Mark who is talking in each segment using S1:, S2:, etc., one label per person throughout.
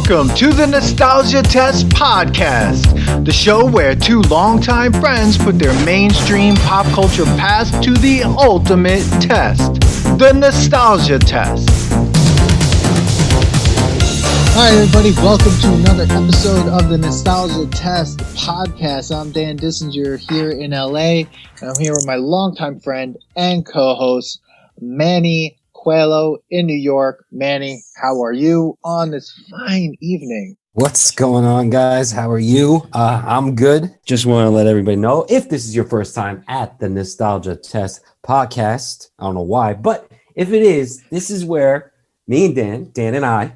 S1: Welcome to the Nostalgia Test Podcast, the show where two longtime friends put their mainstream pop culture past to the ultimate test, the Nostalgia Test. Hi everybody, welcome to another episode of the Nostalgia Test Podcast. I'm Dan Dissinger here in LA, and I'm here with my longtime friend and co-host, Manny Coelho in New York. Manny, how are you on this fine evening?
S2: What's going on, guys? How are you? I'm good. Just want to let everybody know, if this is your first time at the Nostalgia Test Podcast, I don't know why, but if it is, this is where me and Dan and I,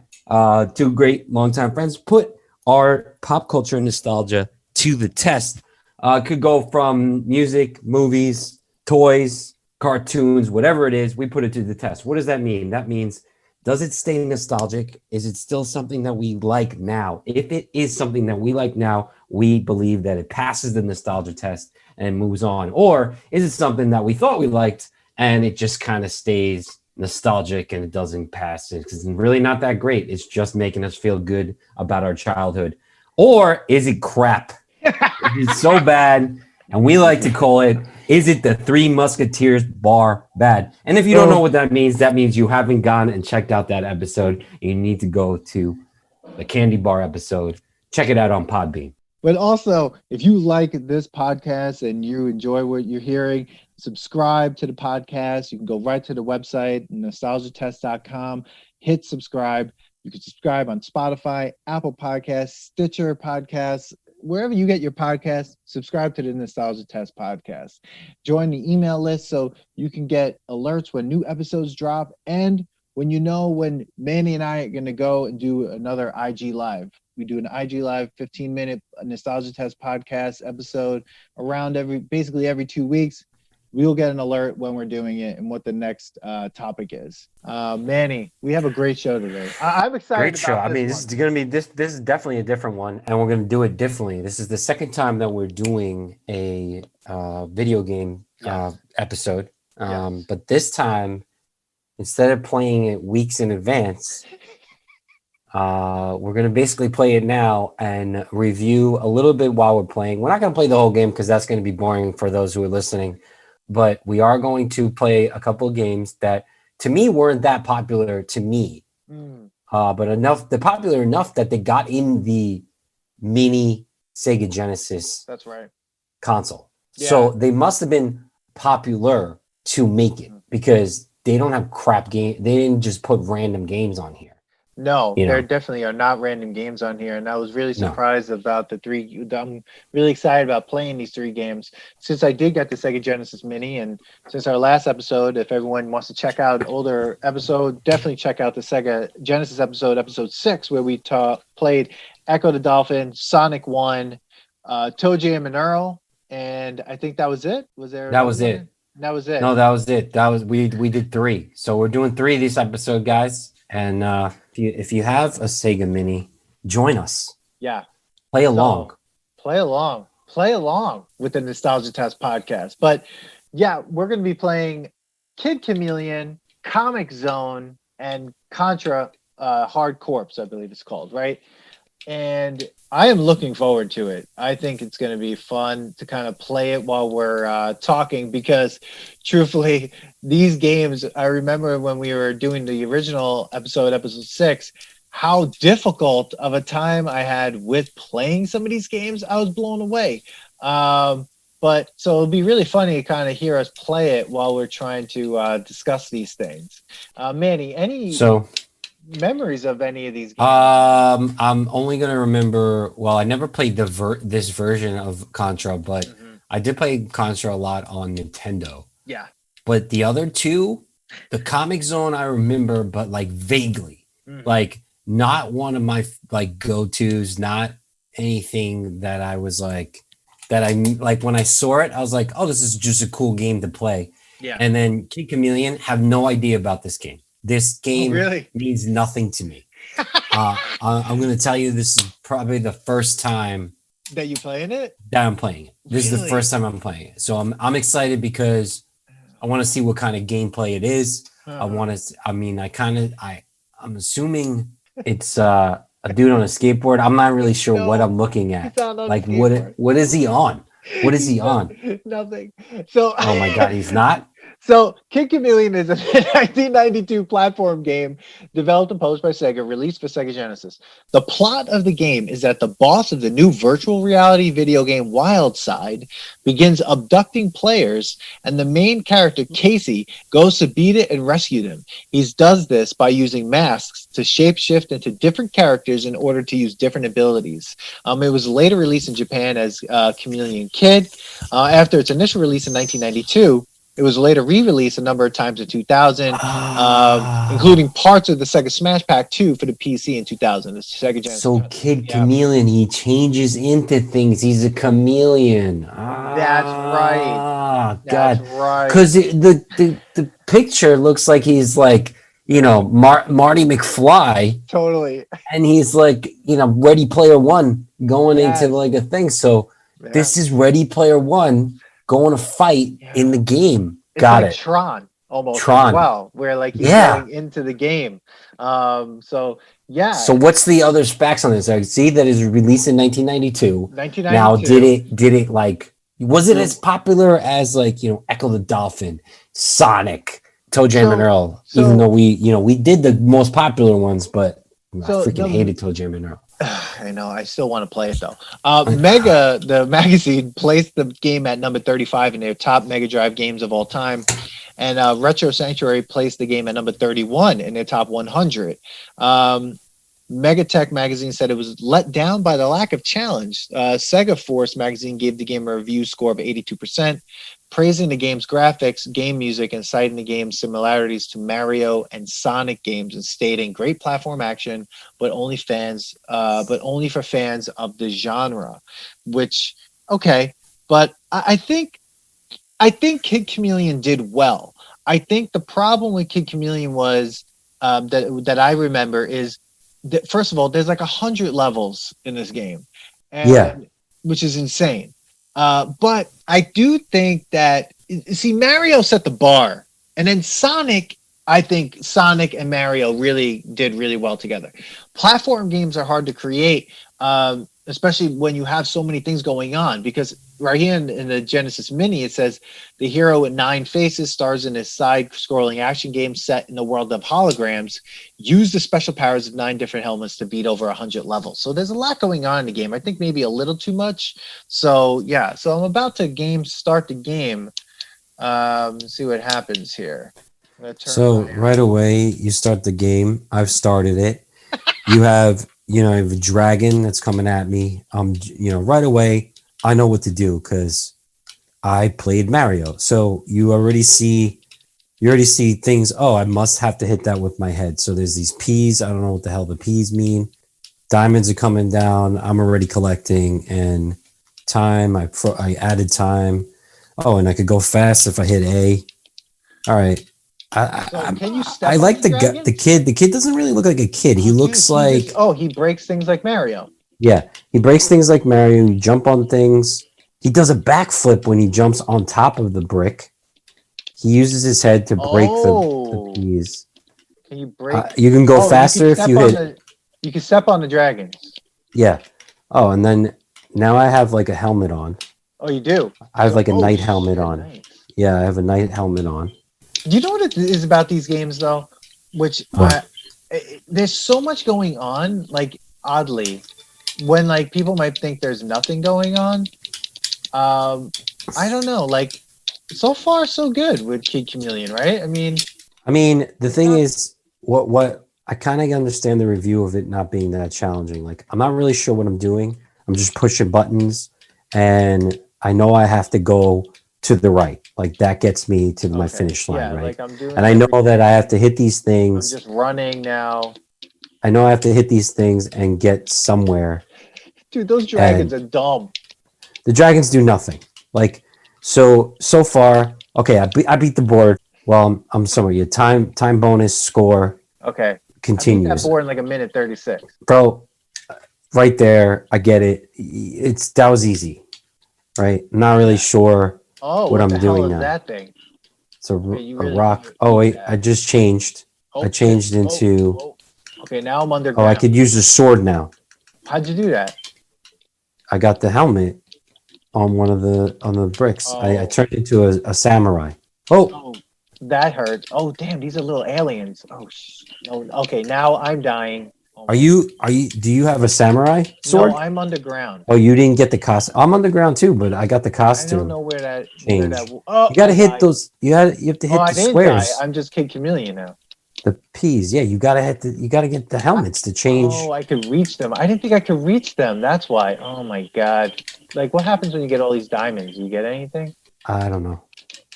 S2: two great longtime friends, put our pop culture and nostalgia to the test. Could go from music, movies, toys, cartoons, whatever it is, we put it to the test. What does that mean? That means, does it stay nostalgic? Is it still something that we like now? If it is something that we like now, we believe that it passes the nostalgia test and moves on. Or is it something that we thought we liked and it just kind of stays nostalgic and it doesn't pass? It's really not that great. It's just making us feel good about our childhood. Or is it crap? It's so bad, and we like to call it, is it the Three Musketeers bar bad? And if you don't know what that means you haven't gone and checked out that episode. You need to go to the candy bar episode. Check it out on Podbean.
S1: But also, if you like this podcast and you enjoy what you're hearing, subscribe to the podcast. You can go right to the website, nostalgiatest.com, hit subscribe. You can subscribe on Spotify, Apple Podcasts, Stitcher Podcasts, wherever you get your podcast. Subscribe to the Nostalgia Test Podcast. Join the email list so you can get alerts when new episodes drop and when you know when Manny and I are going to go and do another IG Live. We do an IG Live 15-minute Nostalgia Test Podcast episode around basically every 2 weeks. We'll get an alert when we're doing it and what the next topic is. Manny, we have a great show today. I'm excited.
S2: Great show. This is going to be this is definitely a different one, and we're going to do it differently. This is the second time that we're doing a video game episode. But this time, instead of playing it weeks in advance, we're going to basically play it now and review a little bit while we're playing. We're not going to play the whole game because that's going to be boring for those who are listening. But we are going to play a couple of games that, to me, weren't that popular to me. But they're popular enough that they got in the mini Sega Genesis console. Yeah. So they must have been popular to make it because they don't have crap game. They didn't just put random games on here.
S1: No, there definitely are not random games on here. And I was really surprised about the three. I'm really excited about playing these three games since I did get the Sega Genesis Mini. And since our last episode, if everyone wants to check out an older episode, definitely check out the Sega Genesis episode 6, where we played Echo the Dolphin, Sonic 1, Toe Jam and Earl. And I think that was it.
S2: That was it.
S1: That was it.
S2: No, that was it. We did 3. So we're doing 3 this episode, guys. And if you have a Sega Mini, join us.
S1: Yeah.
S2: Play along
S1: with the Nostalgia Test Podcast. But yeah, we're going to be playing Kid Chameleon, Comic Zone, and Contra Hard Corpse, I believe it's called, right? And I am looking forward to it. I think it's going to be fun to kind of play it while we're talking because, truthfully, these games, I remember when we were doing the original episode 6, how difficult of a time I had with playing some of these games. I was blown away. But so it'll be really funny to kind of hear us play it while we're trying to discuss these things. Manny, memories of any of these games?
S2: I'm only going to remember, I never played this version of Contra, but I did play Contra a lot on Nintendo.
S1: Yeah.
S2: But the other two, the Comic Zone, I remember, but like vaguely. Like not one of my go-tos, not anything that I was like, that I like when I saw it, I was like, oh, this is just a cool game to play.
S1: Yeah.
S2: And then Kid Chameleon, have no idea about this game. This game means nothing to me. I'm going to tell you, this is probably the first time
S1: that you playing it.
S2: That I'm playing it. This is the first time I'm playing it, so I'm excited because I want to see what kind of gameplay it is. I'm assuming it's a dude on a skateboard. I'm not really sure what
S1: No,
S2: I'm looking
S1: he's
S2: at.
S1: not on a
S2: Like
S1: skateboard.
S2: what is he on? What is
S1: He's
S2: he
S1: not-
S2: on?
S1: Nothing. So
S2: Oh my god, he's not?
S1: So, Kid Chameleon is a 1992 platform game developed and published by Sega, released for Sega Genesis. The plot of the game is that the boss of the new virtual reality video game Wildside begins abducting players, and the main character, Casey, goes to beat it and rescue them. He does this by using masks to shapeshift into different characters in order to use different abilities. It was later released in Japan as Chameleon Kid. After its initial release in 1992, it was later re-released a number of times in 2000, including parts of the Sega Smash Pack 2 for the PC in 2000. The Sega Genesis.
S2: So Kid Chameleon, he changes into things. He's a chameleon.
S1: That's right.
S2: God.
S1: That's right.
S2: Because the picture looks like he's like, Marty McFly.
S1: Totally.
S2: And he's like, Ready Player One going
S1: Yes.
S2: into like a thing. So
S1: Yeah.
S2: this is Ready Player One going to fight in the game.
S1: It's
S2: Got
S1: like
S2: it.
S1: Tron almost
S2: Tron.
S1: as well, where like he's
S2: Yeah.
S1: going into the game. So yeah.
S2: So what's the other specs on this? I see that it's released in 1992.
S1: 1992.
S2: Now, did it like, was it as popular as like, Echo the Dolphin, Sonic, Toe Jam and Earl? Even though we did the most popular ones, but I freaking hated Toe Jam and Earl.
S1: I know. I still want to play it though. Mega, the magazine, placed the game at number 35 in their top Mega Drive games of all time, and Retro Sanctuary placed the game at number 31 in their top 100. Megatech magazine said it was let down by the lack of challenge. Sega Force magazine gave the game a review score of 82%, praising the game's graphics, game music, and citing the game's similarities to Mario and Sonic games, and stating great platform action, but only for fans of the genre. Which, okay, but I think Kid Chameleon did well. I think the problem with Kid Chameleon was that I remember is that, first of all, there's like 100 levels in this game, which is insane. But I do think that, see, Mario set the bar, and then Sonic, I think Sonic and Mario really did really well together. Platform games are hard to create, especially when you have so many things going on, because right here in the Genesis Mini, it says the hero with 9 faces stars in a side-scrolling action game set in the world of holograms. Use the special powers of 9 different helmets to beat over 100 levels. So there's a lot going on in the game. I think maybe a little too much. So yeah, so I'm about to start the game. See what happens here.
S2: So right away, you start the game. I've started it. You have a dragon that's coming at me. Right away, I know what to do because I played Mario. So you already see things. Oh, I must have to hit that with my head. So there's these peas. I don't know what the hell the peas mean. Diamonds are coming down. I'm already collecting, and time. I added time. Oh, and I could go fast if I hit A. All right.
S1: Can you step
S2: I
S1: on
S2: like
S1: the dragon?
S2: the kid. The kid doesn't really look like a kid. He looks like
S1: he breaks things like Mario.
S2: Yeah, he breaks things like Mario. You jump on things. He does a backflip when he jumps on top of the brick. He uses his head to break the peas.
S1: Can you break?
S2: You can go faster if you hit.
S1: You can step on the dragons.
S2: Yeah. Oh, and then now I have like a helmet on.
S1: Oh, you do?
S2: I have like a knight helmet on.
S1: Nice.
S2: Yeah, I have a knight helmet on.
S1: Do you know what it is about these games, though? Which there's so much going on, like, oddly, when, like, people might think there's nothing going on. I don't know. Like, so far, so good with Kid Chameleon, right? I mean,
S2: the thing is, what I kind of understand the review of it not being that challenging. Like, I'm not really sure what I'm doing. I'm just pushing buttons, and I know I have to go to the right. Like, that gets me to my finish line, right?
S1: Like I'm doing
S2: and I know that I have to hit these things.
S1: I'm just running now.
S2: I know I have to hit these things and get somewhere.
S1: Dude, those dragons are dumb.
S2: The dragons do nothing. Like, so far, okay, I beat the board. Well, I'm somewhere. Your time bonus score.
S1: Okay.
S2: Continues.
S1: I beat that board in like a minute 36.
S2: Bro, right there, I get it. That was easy, right? I'm not really sure what I'm doing now.
S1: That thing?
S2: It's a rock. Oh wait, I just changed. I changed into.
S1: Okay, now I'm
S2: Oh,
S1: underground.
S2: I could use the sword now.
S1: How'd you do that?
S2: I got the helmet on the bricks. I
S1: Oh.
S2: turned into a samurai. Oh,
S1: Oh, that hurts. Oh, damn, these are little aliens. Oh, okay, now I'm dying.
S2: are
S1: Almost.
S2: you do you have a samurai sword?
S1: No, I'm underground.
S2: Oh, you didn't get the costume. I'm underground too, but I got the
S1: I don't know
S2: costume
S1: where that.
S2: change.
S1: Oh,
S2: You got
S1: I
S2: to hit
S1: died.
S2: those. You have to
S1: Oh,
S2: hit
S1: I
S2: the
S1: didn't die.
S2: squares.
S1: I'm just Kid Chameleon now.
S2: The P's. Yeah, you got to hit the. You got to get the helmets to change.
S1: Oh, I could reach them. I didn't think I could reach them. That's why. Oh my god. Like, what happens when you get all these diamonds? You get anything?
S2: I don't know.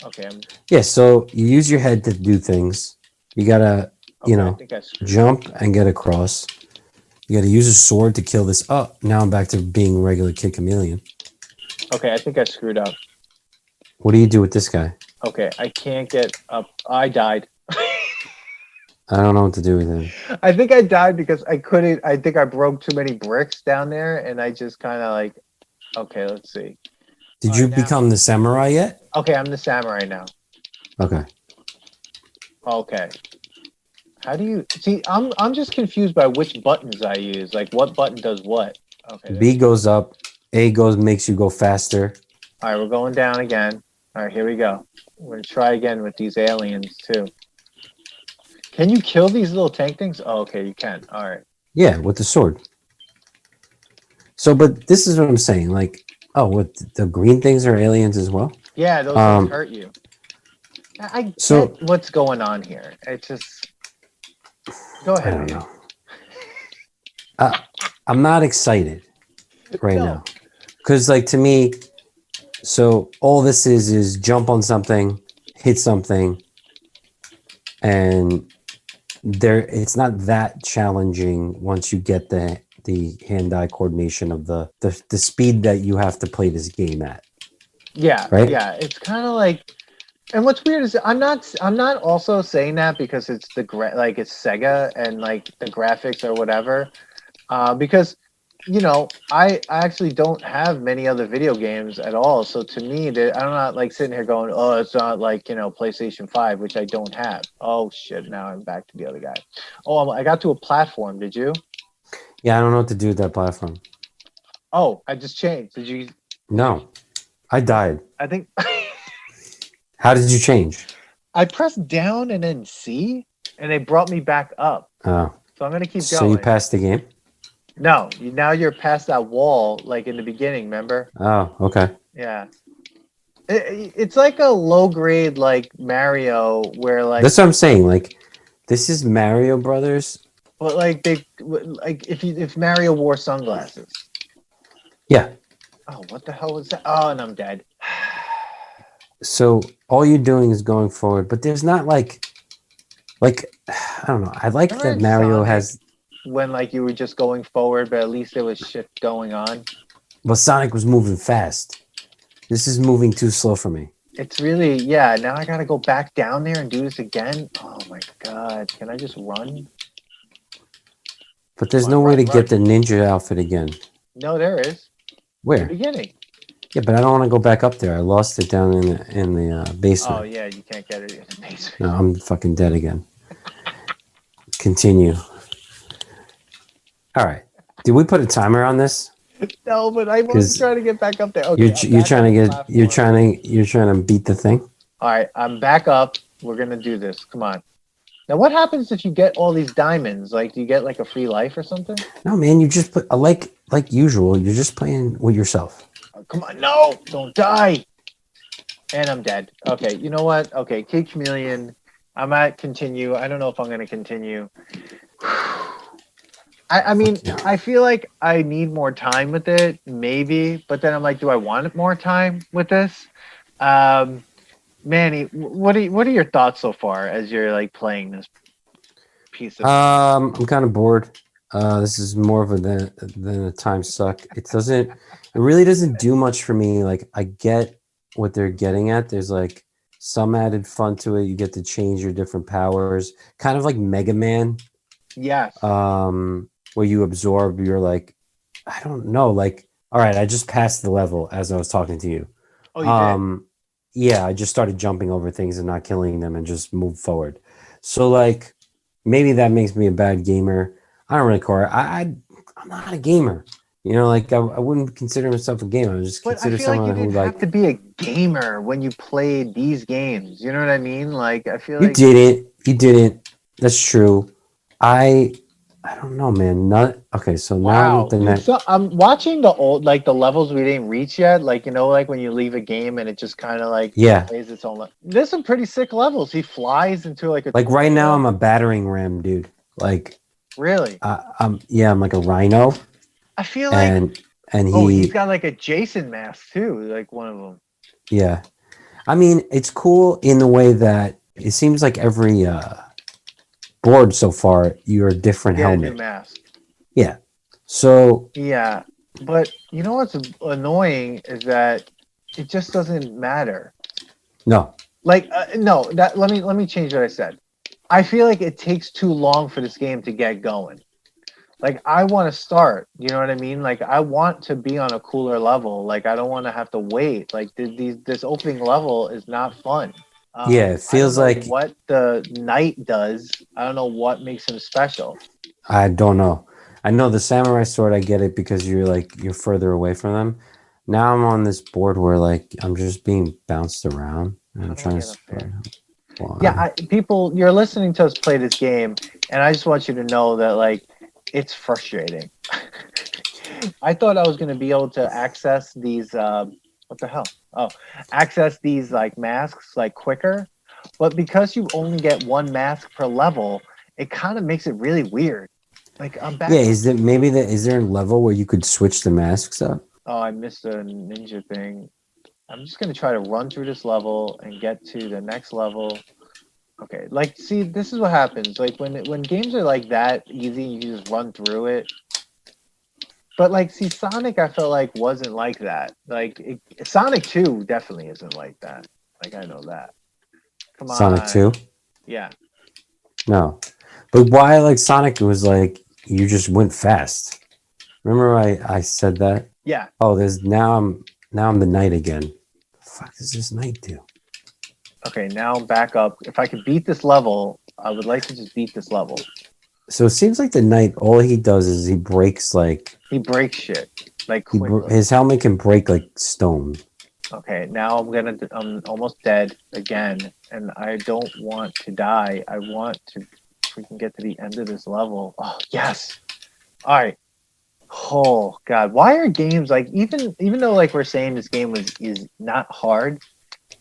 S1: Okay,
S2: Yeah, so you use your head to do things. You gotta,
S1: okay, I think I screwed up.
S2: jump and get across. You gotta use a sword to kill this. Oh, now I'm back to being regular Kid Chameleon.
S1: Okay, I think I screwed up.
S2: What do you do with this guy?
S1: Okay, I can't get up. I died.
S2: I don't know what to do with him.
S1: I think I died because I couldn't. I think I broke too many bricks down there, and I just kind of like. Okay, let's see.
S2: Did you become the samurai yet?
S1: Okay, I'm the samurai now.
S2: Okay.
S1: Okay. How do you see? I'm just confused by which buttons I use. Like, what button does what? Okay.
S2: B goes up. A makes you go faster.
S1: All right, we're going down again. All right, here we go. We're gonna try again with these aliens too. Can you kill these little tank things? Oh, okay, you can. All right.
S2: Yeah, with the sword. So, but this is what I'm saying. Like, oh, what the green things are aliens as well?
S1: Yeah, those things hurt you. I get what's going on here. It's just go ahead.
S2: I don't know. I'm not excited right now because, like, to me, so all this is jump on something, hit something, and it's not that challenging once you get the hand-eye coordination of the speed that you have to play this game at.
S1: Yeah,
S2: right.
S1: Yeah, it's kind of like, and what's weird is I'm not also saying that because it's like it's Sega and like the graphics or whatever, because I actually don't have many other video games at all. So to me, I'm not like sitting here going, oh, it's not like PlayStation 5, which I don't have. Oh shit! Now I'm back to the other guy. Oh, I got to a platform. Did you?
S2: Yeah, I don't know what to do with that platform.
S1: Oh, I just changed. Did you?
S2: No, I died.
S1: I think.
S2: How did you change?
S1: I pressed down and then C, and they brought me back up.
S2: Oh.
S1: So I'm gonna keep going.
S2: So you passed the game?
S1: No, now you're past that wall, like in the beginning. Remember?
S2: Oh, okay.
S1: Yeah. It's like a low grade like Mario, where like
S2: that's what I'm saying. Like, this is Mario Brothers.
S1: But like if Mario wore sunglasses.
S2: Yeah.
S1: Oh, what the hell was that? Oh, and I'm dead.
S2: So all you're doing is going forward, but there's not like I don't know. I like that Mario
S1: Sonic,
S2: has
S1: when like you were just going forward, but at least there was shit going on.
S2: But Sonic was moving fast. This is moving too slow for me.
S1: It's really now I gotta go back down there and do this again. Oh my god. Can I just run?
S2: But there's no way to get the ninja outfit again.
S1: No, there is.
S2: Where?
S1: The beginning.
S2: Yeah, but I don't want to go back up there. I lost it down in the basement.
S1: Oh yeah, you can't get it in the basement.
S2: No, I'm fucking dead again. Continue. All right. Did we put a timer on this?
S1: No, but I was trying to get back up there. Okay,
S2: you're trying to beat the thing.
S1: All right, I'm back up. We're gonna do this. Come on. Now, what happens if you get all these diamonds? Like, do you get like a free life or something?
S2: No, man. You just put like usual. You're just playing with yourself.
S1: Oh, come on, no! Don't die. And I'm dead. Okay, you know what? Okay, Kid Chameleon. I might continue. I don't know if I'm gonna continue. I mean, I feel like I need more time with it, maybe. But then I'm like, do I want more time with this? Manny, what are your thoughts so far as you're like playing this piece of?
S2: I'm kind of bored. This is more of than a time suck. It really doesn't do much for me. Like, I get what they're getting at. There's like some added fun to it. You get to change your different powers, kind of like Mega Man.
S1: Yes.
S2: Where you absorb. You're like, I don't know. Like, all right, I just passed the level as I was talking to you.
S1: Oh, you did?
S2: Yeah, I just started jumping over things and not killing them and just moved forward. So, like, maybe that makes me a bad gamer. I don't really care. I'm not a gamer. You know, like I wouldn't consider myself a gamer. I would just
S1: But I
S2: consider
S1: feel like you
S2: someone who
S1: didn't have to
S2: like
S1: be a gamer when you played these games. You know what I mean? Like I feel
S2: you
S1: like
S2: didn't. You didn't. That's true. I I don't know, man. Not okay. So now I'm
S1: wow,
S2: the
S1: dude.
S2: next.
S1: So I'm watching the old like the levels we didn't reach yet. Like like when you leave a game and it just kind of like
S2: Yeah,
S1: plays its own. There's some pretty sick levels. He flies into like a
S2: like right now I'm
S1: tornado.
S2: a battering ram, dude. Like
S1: Really?
S2: I'm like a rhino,
S1: I feel like
S2: and and
S1: oh, he's
S2: he
S1: got like a Jason mask too. Like one of them.
S2: yeah. I mean, it's cool in the way that it seems like every board so far you're a different
S1: Get a new
S2: helmet.
S1: mask.
S2: Yeah. So
S1: Yeah, but you know what's annoying is that it just doesn't matter.
S2: no.
S1: Like no, that let me change what I said. I feel like it takes too long for this game to get going. Like I want to start, you know what I mean? Like I want to be on a cooler level. Like I don't want to have to wait. Like this opening level is not fun.
S2: Yeah, it
S1: I don't
S2: feels
S1: know
S2: like
S1: what the knight does. I don't know what makes him special.
S2: I don't know. I know the samurai sword. I get it because you're further away from them. Now I'm on this board where like I'm just being bounced around. And
S1: How
S2: I'm
S1: do I
S2: trying to
S1: get up
S2: spread
S1: there?
S2: out.
S1: Yeah,
S2: Why?
S1: people, you're listening to us play this game, and I just want you to know that like it's frustrating. I thought I was going to be able to access these. What the hell? Oh, access these like masks like quicker, but because you only get one mask per level, it kind of makes it really weird. Like I'm
S2: Yeah,
S1: back.
S2: is there a level where you could switch the masks up?
S1: Oh, I missed a ninja thing. I'm just gonna try to run through this level and get to the next level. Okay, like see, this is what happens. Like when games are like that easy, you can just run through it. But like, see, Sonic, I felt like wasn't like that. Like Sonic 2 definitely isn't like that. Like I know that. Come
S2: Sonic
S1: on,
S2: 2?
S1: yeah,
S2: No. But why like Sonic was like you just went fast. Remember I said that?
S1: yeah.
S2: Oh, there's now I'm the knight again. The fuck does this knight do?
S1: Okay, now back up. If I could beat this level, I would like to just beat this level.
S2: So it seems like the knight all he does is he breaks like
S1: He breaks shit like quickly.
S2: his helmet can break like stone.
S1: Okay, now I'm almost dead again, and I don't want to die. I want to freaking get to the end of this level. Oh yes. All right. Oh God, why are games like even though like we're saying this game is not hard,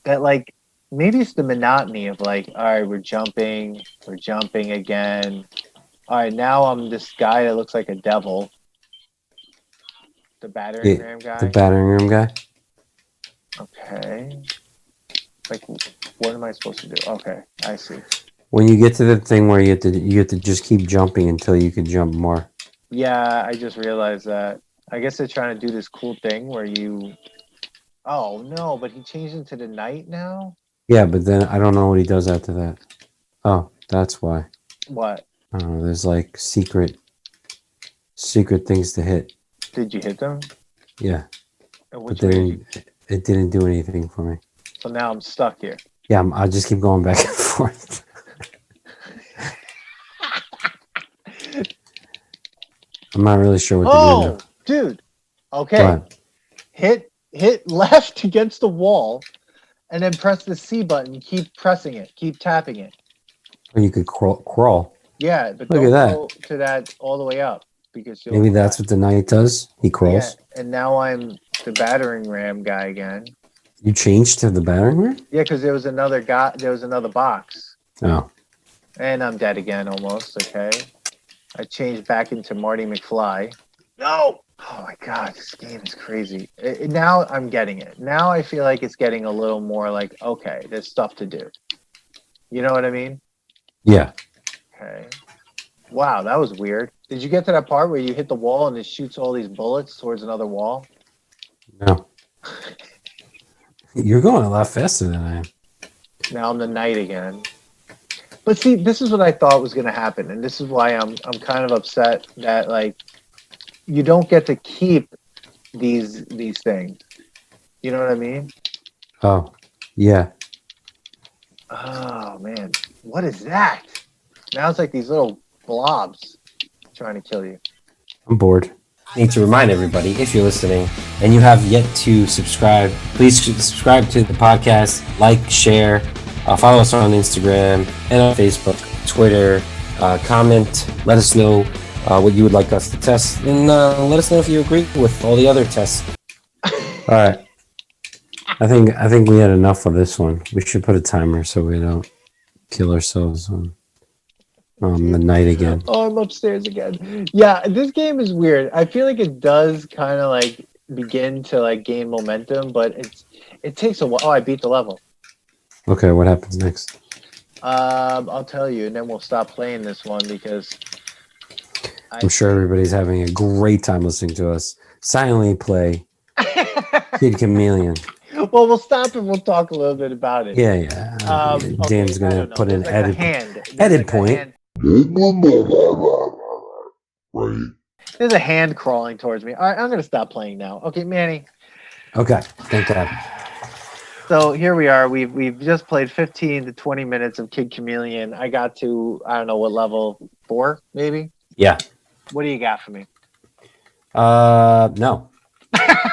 S1: that like maybe it's the monotony of like, all right, we're jumping again. All right, now I'm this guy that looks like a devil, the battering
S2: Yeah,
S1: ram
S2: the
S1: guy.
S2: battering room guy.
S1: Okay, like what am I supposed to do? Okay, I see.
S2: When you get to the thing where you have to just keep jumping until you can jump more.
S1: Yeah, I just realized that. I guess they're trying to do this cool thing where you. Oh no, but he changed into the night now.
S2: Yeah, but then I don't know what he does after that. Oh, that's why.
S1: What?
S2: I don't know. There's like secret things to hit.
S1: Did you hit them?
S2: Yeah,
S1: And
S2: but
S1: which way did you?
S2: it didn't do anything for me.
S1: So now I'm stuck here.
S2: Yeah, I just keep going back and forth. I'm not really sure what to do
S1: Oh,
S2: now.
S1: dude.
S2: Go
S1: Okay.
S2: ahead.
S1: Hit left against the wall, and then press the C button. Keep pressing it. Keep tapping it.
S2: Or you could crawl.
S1: Yeah, but
S2: Look at
S1: don't
S2: that.
S1: go to that all the way up because you'll.
S2: Maybe that's what the knight does. He
S1: Yeah,
S2: crawls.
S1: and now I'm the battering ram guy again.
S2: You changed to the battering ram?
S1: Yeah, because there was another guy. There was another box,
S2: Oh.
S1: and I'm dead again almost. Okay, I changed back into Marty McFly. No. Oh my God, this game is crazy. Now I'm getting it. Now I feel like it's getting a little more like, okay, there's stuff to do. You know what I mean?
S2: Yeah.
S1: Okay. Wow, that was weird. Did you get to that part where you hit the wall and it shoots all these bullets towards another wall?
S2: No. You're going a lot faster than I am.
S1: Now I'm the knight again. But see, this is what I thought was going to happen, and this is why I'm kind of upset that like you don't get to keep these things. You know what I mean?
S2: Oh. Yeah.
S1: Oh man, what is that? Now it's like these little blobs trying to kill you.
S2: I'm bored. I need to remind everybody, if you're listening and you have yet to subscribe, please subscribe to the podcast, like, share, follow us on Instagram and on Facebook, Twitter, comment, let us know what you would like us to test, and let us know if you agree with all the other tests. All right. I think we had enough of this one. We should put a timer so we don't kill ourselves on the night again.
S1: Oh, I'm upstairs again. Yeah, this game is weird. I feel like it does kind of like begin to like gain momentum, but it takes a while. Oh, I beat the level.
S2: Okay, what happens next?
S1: I'll tell you, and then we'll stop playing this one because
S2: I'm sure everybody's having a great time listening to us silently play Kid Chameleon.
S1: Well, we'll stop and we'll talk a little bit about it.
S2: Yeah. Dan's gonna put an
S1: There's
S2: edit point.
S1: There's a hand crawling towards me. All right, I'm gonna stop playing now. Okay, Manny.
S2: Okay, thank God.
S1: So here we are. We've just played 15 to 20 minutes of Kid Chameleon. I got to, I don't know what level, 4 maybe.
S2: Yeah.
S1: What do you got for me?
S2: No.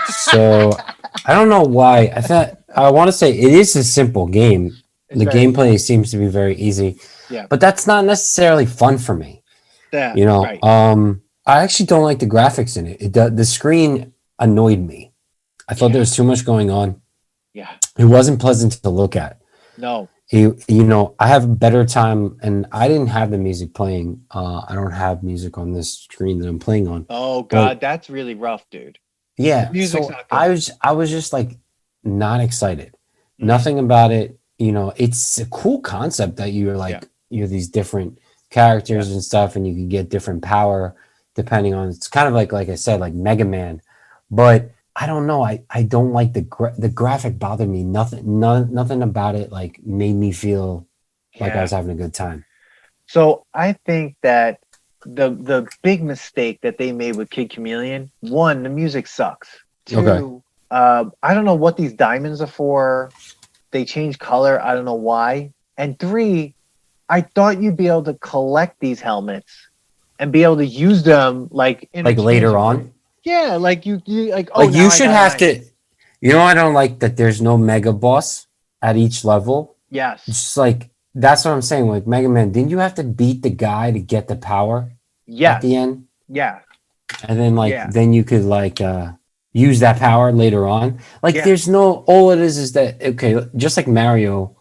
S2: So I don't know why. I want to say it is a simple game. The gameplay seems to be very easy.
S1: Yeah.
S2: But that's not necessarily fun for me.
S1: Yeah.
S2: You know,
S1: right.
S2: I actually don't like the graphics in it. The screen annoyed me. I thought there was too much going on.
S1: Yeah.
S2: It wasn't pleasant to look at.
S1: No.
S2: You know, I have a better time, and I didn't have the music playing. I don't have music on this screen that I'm playing on.
S1: Oh God, that's really rough, dude.
S2: Yeah. So I was just like not excited. Mm-hmm. Nothing about it. You know, it's a cool concept that you're like you're these different characters and stuff, and you can get different power depending on. It's kind of like I said, like Mega Man, but I don't know. I don't like the graphic bothered me. Nothing about it like made me feel like I was having a good time. So
S1: I think that the big mistake that they made with Kid Chameleon, one, the music sucks. Two, I don't know what these diamonds are for. They change color. I don't know why. And three, I thought you'd be able to collect these helmets and be able to use them like later on. Yeah, like you like. Oh, like you should have to. You know, I don't like that. There's no mega boss at each level. Yes, just like that's what I'm saying. Like Mega Man, didn't you have to beat the guy to get the power? Yeah, at the end. Yeah, and then then you could use that power later on. Like there's no. All it is that just like Mario,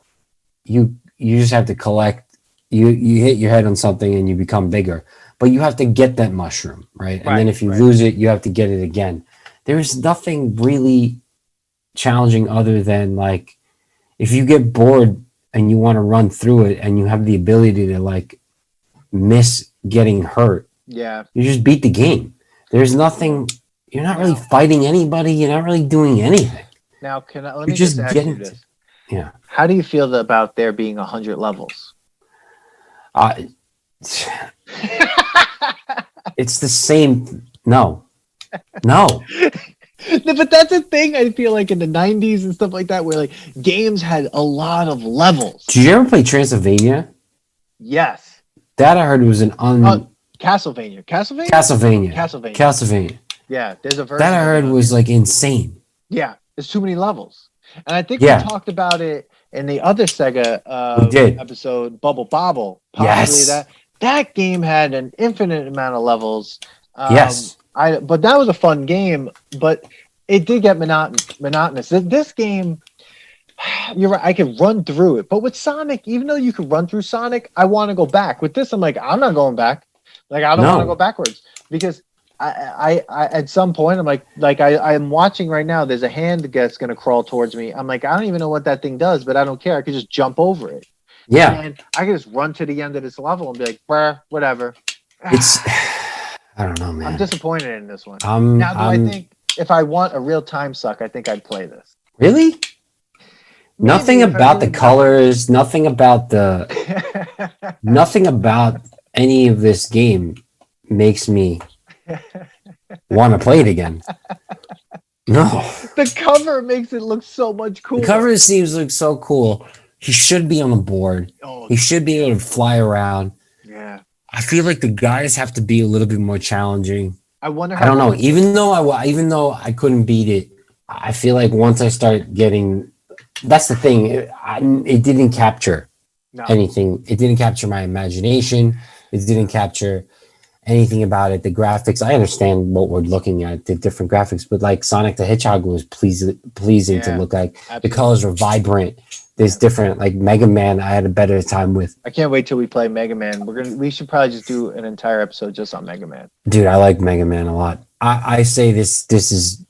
S1: you just have to collect. You hit your head on something and you become bigger. But you have to get that mushroom, right? And then if you lose it, you have to get it again. There's nothing really challenging other than if you get bored and you want to run through it and you have the ability to miss getting hurt. Yeah. You just beat the game. There's nothing, you're not really fighting anybody. You're not really doing anything. Now, let me just ask you this. Yeah. How do you feel about there being 100 levels? It's the same. No. But that's a thing I feel like in the 90s and stuff like that where games had a lot of levels. Did you ever play Transylvania? Yes. That I heard was Castlevania. Yeah, there's a version that I heard was insane. Yeah, there's too many levels. And I think we talked about it in the other Sega episode, Bubble Bobble. Possibly that game had an infinite amount of levels. But that was a fun game, but it did get monotonous. This game, you're right, I could run through it. But with Sonic, even though you could run through Sonic, I want to go back. With this, I'm I'm not going back. I don't want to go backwards because I at some point I'm watching right now. There's a hand that's going to crawl towards me. I'm I don't even know what that thing does, but I don't care. I could just jump over it. Yeah, and I can just run to the end of this level and be bruh, whatever. It's, I don't know, man. I'm disappointed in this one. I think if I want a real time suck, I think I'd play this. Really? Nothing about the colors, nothing about nothing about any of this game makes me want to play it again. No. The cover makes it look so much cooler. The cover seems so cool. He should be on the board. He should be able to fly around. Yeah.
S2: I feel like the guys have to be a little bit more challenging.
S1: I wonder
S2: I
S1: how
S2: don't know.
S1: long
S2: Even though I couldn't beat it, I feel like once I start getting, that's the thing. It didn't capture
S1: no.
S2: anything. It didn't capture my imagination. It didn't capture anything about it. The graphics, I understand what we're looking at, the different graphics, but like Sonic the Hedgehog was pleasing to look like.
S1: Absolutely.
S2: The colors are vibrant. There's different, like Mega Man, I had a better time with.
S1: I can't wait till we play Mega Man. We should probably just do an entire episode just on Mega Man.
S2: Dude, I like Mega Man a lot. I say this is,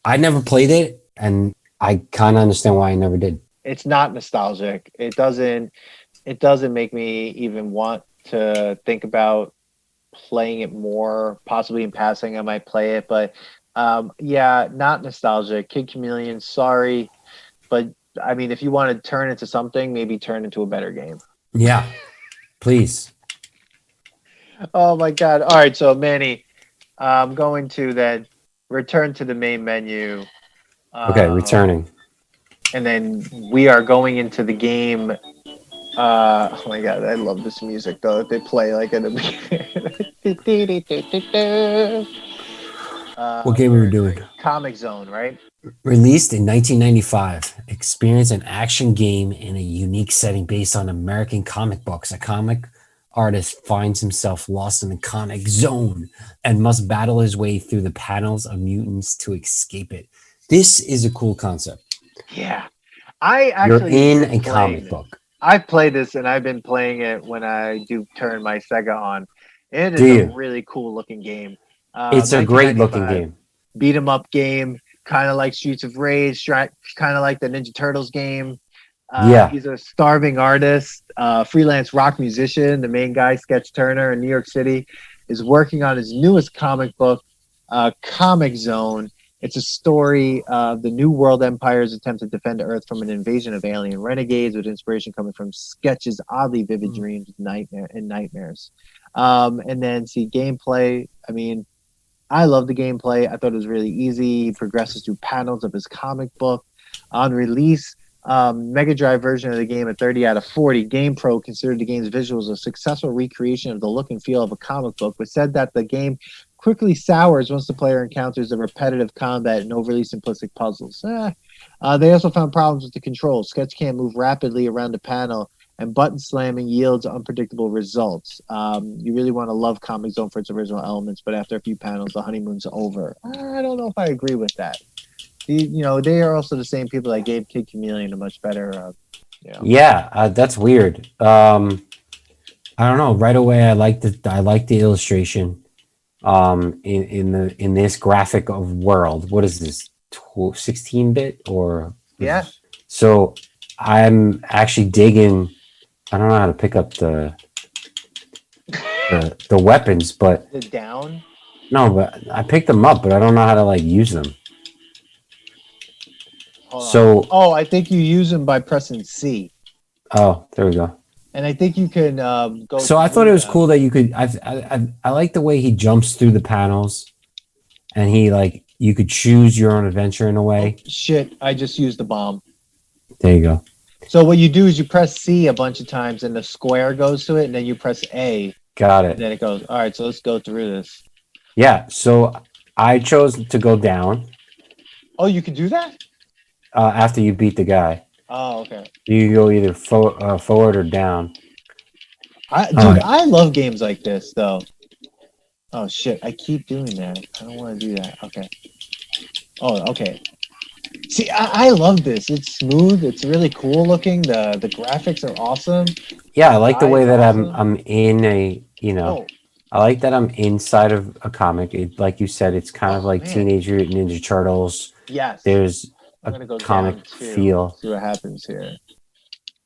S2: I never played it, and I kind of understand why I never did.
S1: It's not nostalgic. It doesn't make me even want to think about playing it more. Possibly in passing, I might play it, but not nostalgic. Kid Chameleon, sorry, but I mean, if you want to turn into something, maybe turn into a better game.
S2: Yeah, please.
S1: Oh my God! All right, so Manny, I'm going to then return to the main menu.
S2: Okay, returning.
S1: And then we are going into the game. Oh my God, I love this music though. They play like in a.
S2: What game are we doing?
S1: Comix Zone, right?
S2: Released in 1995, experience an action game in a unique setting based on American comic books. A comic artist finds himself lost in the comic zone and must battle his way through the panels of mutants to escape it. This is a cool concept.
S1: Yeah. You're
S2: in a comic book.
S1: I've played this and I've been playing it when I do turn my Sega on. It is a really cool looking game.
S2: It's a great looking game.
S1: Beat 'em up game, kind of like Streets of Rage, kind of like the Ninja Turtles game. He's a starving artist, freelance rock musician. The main guy, Sketch Turner in New York City, is working on his newest comic book, Comix Zone. It's a story of the New World Empire's attempt to defend Earth from an invasion of alien renegades, with inspiration coming from Sketch's oddly vivid dreams and nightmares. And then see gameplay. I mean, I love the gameplay. I thought it was really easy. He progresses through panels of his comic book. On release, Mega Drive version of the game at 30 out of 40. GamePro considered the game's visuals a successful recreation of the look and feel of a comic book, but said that the game quickly sours once the player encounters the repetitive combat and overly simplistic puzzles. They also found problems with the controls. Sketch can't move rapidly around the panel, and button slamming yields unpredictable results. You really want to love Comix Zone for its original elements, but after a few panels, the honeymoon's over. I don't know if I agree with that. They are also the same people that gave Kid Chameleon a much better.
S2: Yeah, that's weird. I don't know. Right away, I like the illustration. In this graphic of world. What is this? 16-bit or?
S1: Yeah.
S2: So I'm actually digging. I don't know how to pick up the weapons, but
S1: the down.
S2: No, but I picked them up, but I don't know how to like use them.
S1: I think you use them by pressing C.
S2: Oh, there we go.
S1: And I think you can go.
S2: So I thought it was cool that you could. I like the way he jumps through the panels, and you could choose your own adventure in a way.
S1: Oh, shit! I just used the bomb.
S2: There you go.
S1: So what you do is you press C a bunch of times, and the square goes to it, and then you press A.
S2: Got it.
S1: And then it goes. All right, so let's go through this.
S2: Yeah. So I chose to go down.
S1: Oh, you can do that?
S2: After you beat the guy.
S1: Oh, okay.
S2: You go either forward or down.
S1: I love games like this, though. Oh, shit. I keep doing that. I don't want to do that. Okay. Oh, okay. See, I love this. It's smooth. It's really cool looking. The graphics are awesome.
S2: Yeah, I like the way that I'm in a, I like that I'm inside of a comic. Like you said, it's kind of like Teenage Mutant Ninja Turtles.
S1: Yes.
S2: There's a comic feel.
S1: See what happens here.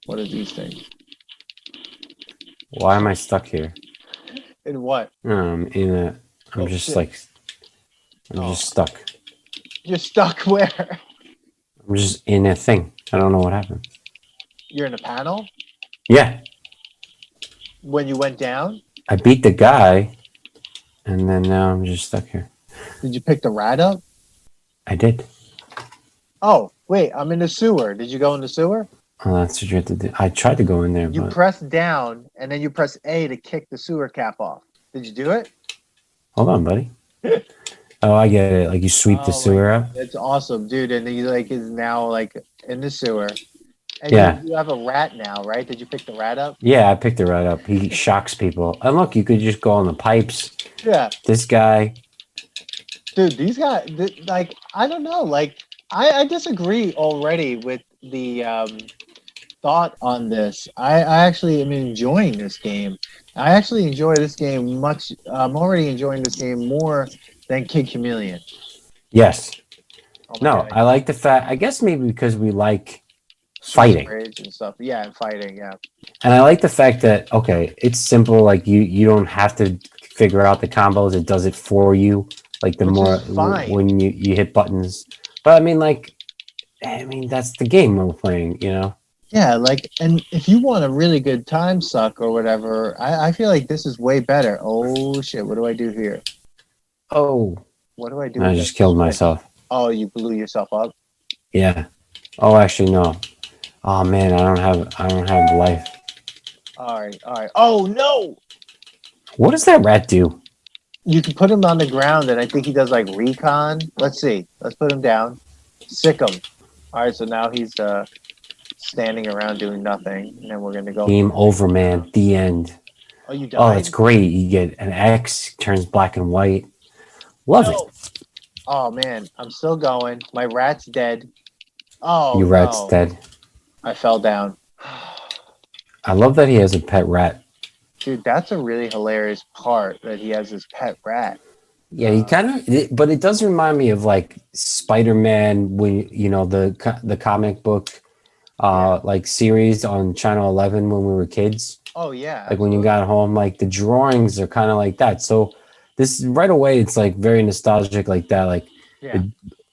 S1: What are these things?
S2: Why am I stuck here?
S1: In what?
S2: I'm just stuck.
S1: You're stuck where?
S2: I'm just in a thing. I don't know what happened.
S1: You're in a panel?
S2: Yeah.
S1: When you went down?
S2: I beat the guy, and then now I'm just stuck here.
S1: Did you pick the rat up?
S2: I did.
S1: Oh, wait, I'm in the sewer. Did you go in the sewer?
S2: Oh, that's what you have to do. I tried to go in there,
S1: You
S2: but
S1: press down and then you press A to kick the sewer cap off. Did you do it?
S2: hold on, buddy. Oh, I get it. Like you sweep the
S1: Oh my
S2: sewer
S1: god,
S2: up.
S1: that's awesome, dude! And he like is now like in the sewer, and
S2: Yeah.
S1: you have a rat now, right? Did you pick the rat up?
S2: Yeah, I picked it right up. He shocks people. And look, you could just go on the pipes.
S1: Yeah,
S2: This guy.
S1: dude. These guys, like, I don't know, like, I disagree already with the thought on this. I actually am enjoying this game. I actually enjoy this game much. I'm already enjoying this game more than Kid Chameleon.
S2: Yes.
S1: Oh my
S2: No,
S1: god,
S2: I like the fact. I guess maybe because we like
S1: Streets of
S2: fighting.
S1: Rage and stuff. Yeah, and fighting. Yeah.
S2: And I like the fact that okay, it's simple. Like you don't have to figure out the combos. It does it for you. Like the
S1: Which
S2: more
S1: is fine.
S2: when you hit buttons. But I mean, like, that's the game we're playing. You know.
S1: Yeah, like, and if you want a really good time suck or whatever, I feel like this is way better. Oh shit! What do I do here?
S2: Oh,
S1: What do I do?
S2: I
S1: with
S2: just
S1: that
S2: killed
S1: switch?
S2: myself.
S1: Oh, you blew yourself up.
S2: Yeah. Oh, actually, no. Oh man, I don't have life.
S1: All right, all right. Oh no!
S2: What does that rat do?
S1: You can put him on the ground, and I think he does like recon. Let's see. Let's put him down. Sick him. All right, so now he's standing around doing nothing, and then we're gonna go.
S2: Game over, man. The end.
S1: Oh, you died.
S2: Oh, that's great. You get an X, turns black and white. Love
S1: No.
S2: it.
S1: Oh man, I'm still going. My rat's dead. Oh,
S2: Your rat's
S1: no.
S2: dead.
S1: I fell down.
S2: I love that he has a pet rat.
S1: Dude, that's a really hilarious part that he has his pet rat.
S2: Yeah, he kind of, but it does remind me of like Spider-Man when you know the comic book, like series on Channel 11 when we were kids.
S1: Oh yeah.
S2: Like when you got home, like the drawings are kind of like that. So this right away, it's like very nostalgic, like that. Like,
S1: Yeah.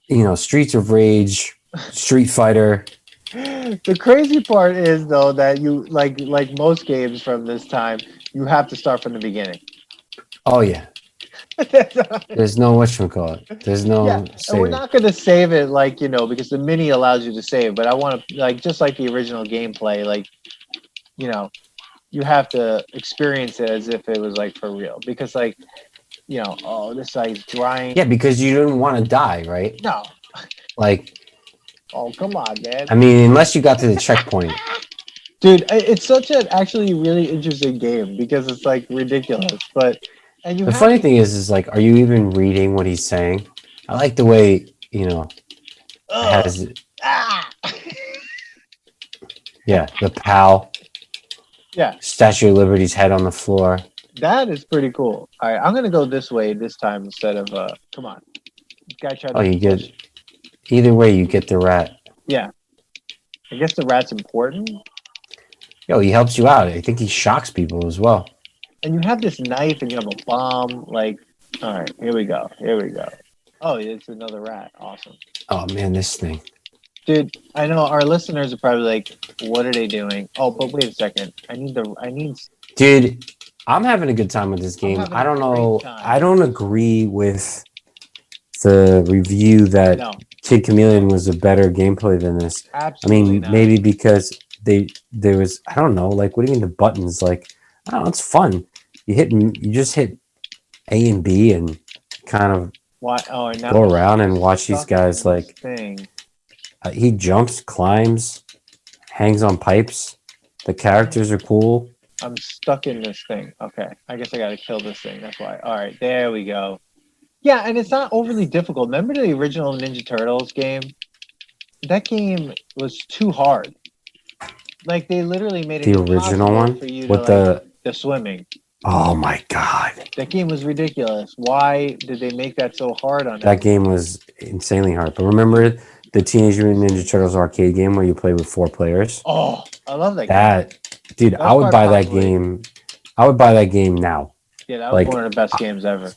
S2: you know, Streets of Rage, Street Fighter.
S1: The crazy part is though that you like most games from this time, you have to start from the beginning.
S2: Oh yeah. There's no whatchamacallit. There's no
S1: Yeah, and we're
S2: save.
S1: not going to save it like, you know, because the mini allows you to save, but I want to, like, just like the original gameplay, like, you know, you have to experience it as if it was like for real, because like, you know, oh, this guy's drying.
S2: Yeah, because you didn't want to die, right?
S1: No.
S2: Like,
S1: Oh, come on, man.
S2: I mean, unless you got to the checkpoint.
S1: Dude, it's such an actually really interesting game because it's like ridiculous, but and you
S2: The
S1: have
S2: funny
S1: to-
S2: thing is like, are you even reading what he's saying? I like the way, you know,
S1: Ugh.
S2: has,
S1: Ah!
S2: yeah, the PAL,
S1: Yeah,
S2: Statue of Liberty's head on the floor.
S1: that is pretty cool. All right, I'm gonna go this way this time instead of come on. This guy tried
S2: Oh,
S1: to
S2: you get, either way, you get the rat.
S1: Yeah. I guess the rat's important.
S2: Yo, he helps you out. I think he shocks people as well.
S1: And you have this knife and you have a bomb. Like, all right, here we go. Here we go. Oh, it's another rat. Awesome.
S2: Oh man, this thing.
S1: Dude, I know our listeners are probably like, what are they doing? Oh, but wait a second. I need
S2: Dude, I'm having a good time with this game.
S1: having
S2: I don't
S1: a great
S2: know.
S1: time.
S2: I don't agree with the review that
S1: no,
S2: Kid Chameleon was a better gameplay than this. I
S1: absolutely
S2: mean,
S1: not.
S2: maybe because there was, I don't know, like, what do you mean the buttons? Like, I don't know, it's fun. You just hit A and B and kind of
S1: Why? Oh, and now
S2: go around and watch these
S1: stuck
S2: guys
S1: in
S2: like
S1: this thing.
S2: he jumps, climbs, hangs on pipes. The characters are cool.
S1: I'm stuck in this thing. Okay, I guess I gotta kill this thing. That's why. All right, there we go. Yeah, and it's not overly difficult. Remember the original Ninja Turtles game? That game was too hard. Like they literally made it
S2: The original
S1: impossible
S2: one
S1: for you
S2: with
S1: to, the swimming.
S2: oh my god,
S1: That game was ridiculous. Why did they make that so hard on
S2: that
S1: it?
S2: game was insanely hard. But remember the Teenage Mutant Ninja Turtles arcade game where you play with 4 players?
S1: Oh, I love that game.
S2: That dude,
S1: That
S2: I would
S1: part
S2: buy that
S1: probably-
S2: game. I would buy that game now.
S1: Yeah, that was
S2: like,
S1: one of the best games ever.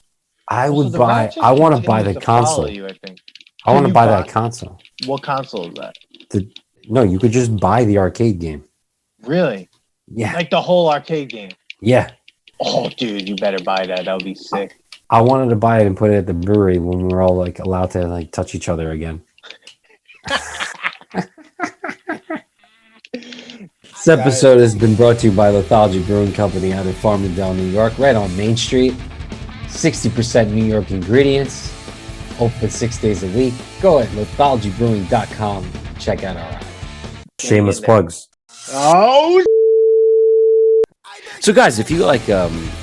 S2: I
S1: Also,
S2: would
S1: the
S2: buy.
S1: Ratchet
S2: I want to buy
S1: continues
S2: the
S1: to follow
S2: console.
S1: You, I think.
S2: I want
S1: Can
S2: to
S1: you
S2: buy
S1: buy-
S2: that console.
S1: What console is that?
S2: No, you could just buy the arcade game.
S1: Really?
S2: Yeah,
S1: Like the whole arcade game?
S2: yeah.
S1: Oh, dude, you better buy that. That would be sick.
S2: I wanted to buy it and put it at the brewery when we were all like allowed to like touch each other again. This episode has been brought to you by Lithology Brewing Company out of Farmingdale, New York, right on Main Street. 60% New York ingredients, open 6 days a week. Go at lithologybrewing.com. Check out our shameless plugs.
S1: Oh,
S2: so guys, if you like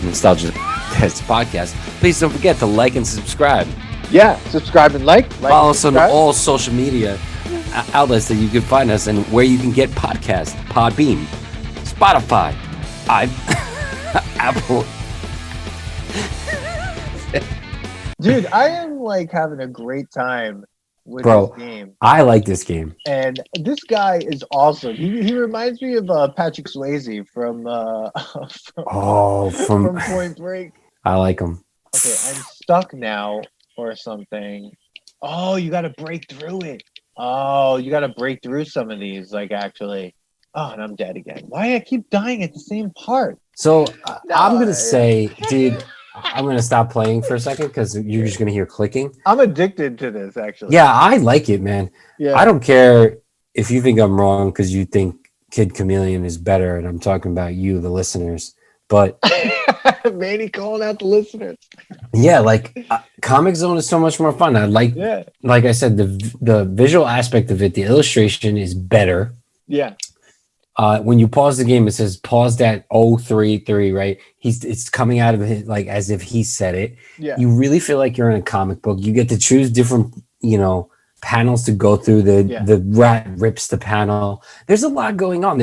S2: Nostalgia Test podcast, please don't forget to like and subscribe.
S1: yeah, subscribe and like
S2: Follow us on
S1: subscribe.
S2: all social media outlets that you can find us and where you can get podcasts: Podbean, Spotify, Apple.
S1: Dude, I am like having a great time with
S2: Bro,
S1: this game.
S2: I like this game.
S1: And this guy is awesome. He reminds me of Patrick Swayze from from Point Break.
S2: I like him.
S1: Okay, I'm stuck now or something. Oh, you got to break through it. Oh, you got to break through some of these, like, actually. Oh, and I'm dead again. Why I keep dying at the same part?
S2: So I'm going to say, dude, I'm going to stop playing for a second because you're just going to hear clicking.
S1: I'm addicted to this, actually.
S2: Yeah, I like it, man.
S1: Yeah.
S2: I don't care if you think I'm wrong because you think Kid Chameleon is better, and I'm talking about you, the listeners. But
S1: Manny calling out the listeners.
S2: yeah, like Comic Zone is so much more fun. Like I said, the visual aspect of it, the illustration is better.
S1: Yeah.
S2: When you pause the game, it says paused at 033, right? It's coming out of it like as if he said it.
S1: Yeah.
S2: You really feel like you're in a comic book. You get to choose different, panels to go through. The rat rips the panel. There's a lot going on.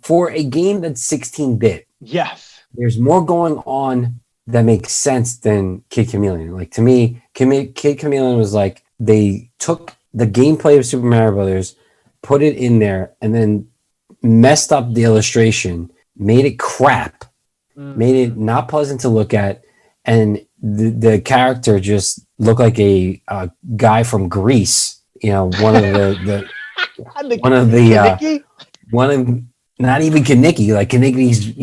S2: For a game that's 16-bit.
S1: Yes.
S2: There's more going on that makes sense than Kid Chameleon. Like, to me, Kid Chameleon was like, they took the gameplay of Super Mario Brothers, put it in there, and then messed up the illustration, made it crap, made it not pleasant to look at, and the character just looked like a guy from Greece. One of not even Kaneki, like Kaneki's,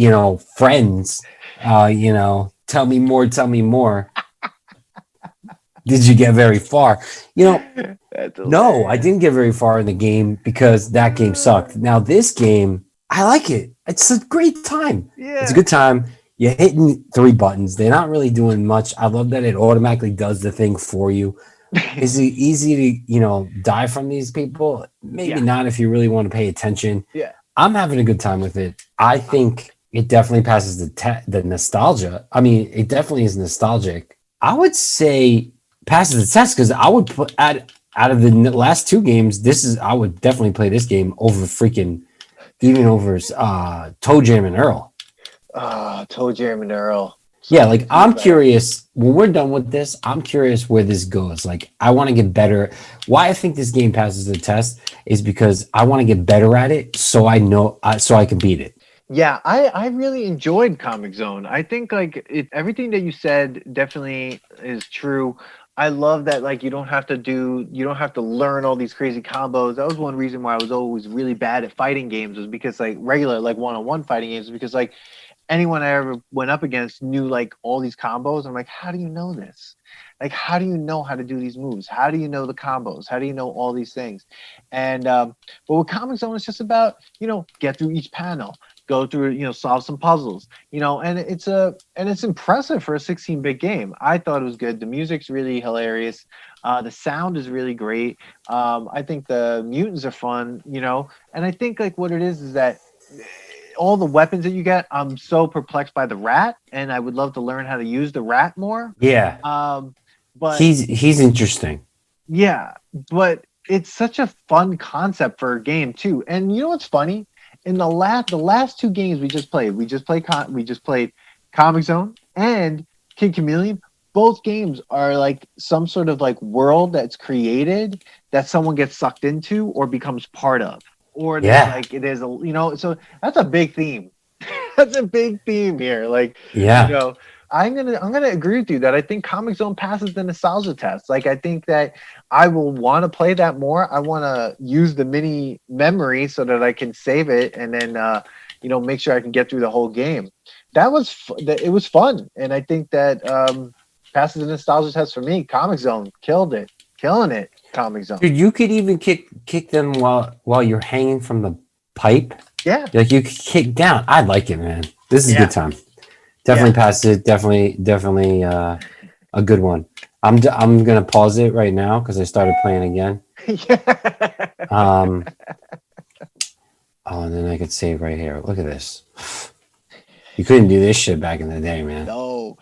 S2: friends, tell me more. Did you get very far? No, I didn't get very far in the game because that game sucked. Now this game, I like it. It's a great time.
S1: Yeah.
S2: It's a good time. You're hitting 3 buttons. They're not really doing much. I love that it automatically does the thing for you. Is it easy to, die from these people? Maybe not if you really want to pay attention.
S1: Yeah.
S2: I'm having a good time with it. I think it definitely passes the nostalgia. I mean, it definitely is nostalgic. I would say passes the test because I would put out of the last 2 games, I would definitely play this game over Toe Jam and Earl.
S1: Toe Jam and Earl.
S2: Yeah, like I'm curious when we're done with this. I'm curious where this goes. Like, I want to get better. Why I think this game passes the test is because I want to get better at it, so I know, so I can beat it.
S1: Yeah, I really enjoyed Comic Zone. I think everything that you said definitely is true. I love that, like, you don't have to learn all these crazy combos. That was one reason why I was always really bad at fighting games, was because, like, regular, like, one-on-one fighting games, because, like, anyone I ever went up against knew, like, all these combos. I'm like, how do you know this? Like, how do you know how to do these moves? How do you know the combos? How do you know all these things? And but with Comic Zone, it's just about, get through each panel, go through, solve some puzzles, and it's impressive for a 16-bit game. I thought it was good. The music's really hilarious. The sound is really great. I think the mutants are fun, and I think, like, what it is that all the weapons that you get, I'm so perplexed by the rat, and I would love to learn how to use the rat more.
S2: Yeah.
S1: But
S2: he's interesting.
S1: Yeah, but it's such a fun concept for a game too. And you know what's funny? In the last 2 games we just played Comic Zone and Kid Chameleon. Both games are like some sort of like world that's created that someone gets sucked into or becomes part of. Or like it is so that's a big theme. That's a big theme here. Like, I'm gonna agree with you that I think Comic Zone passes the nostalgia test. Like, I think that I will want to play that more. I want to use the mini memory so that I can save it and then make sure I can get through the whole game. It was fun, and I think that passes the nostalgia test for me. Comic Zone killing it. Comic Zone.
S2: Dude, you could even kick them while you're hanging from the pipe.
S1: Yeah.
S2: Like you could kick down. I like it, man. This is a good time. Definitely pass it. Definitely a good one. I'm gonna pause it right now because I started playing again. Oh, and then I could save right here. Look at this. You couldn't do this shit back in the day, man.
S1: No,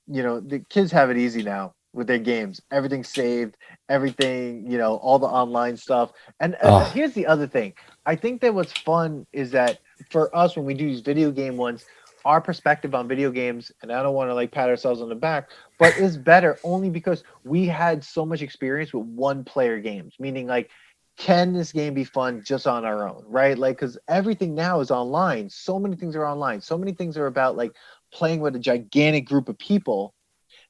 S1: the kids have it easy now with their games. Everything's saved. Everything, all the online stuff. And here's the other thing. I think that what's fun is that for us, when we do these video game ones, our perspective on video games, and I don't want to like pat ourselves on the back, but is better only because we had so much experience with one player games, meaning like, can this game be fun just on our own, right? Like, because everything now is online. So many things are online. So many things are about like playing with a gigantic group of people.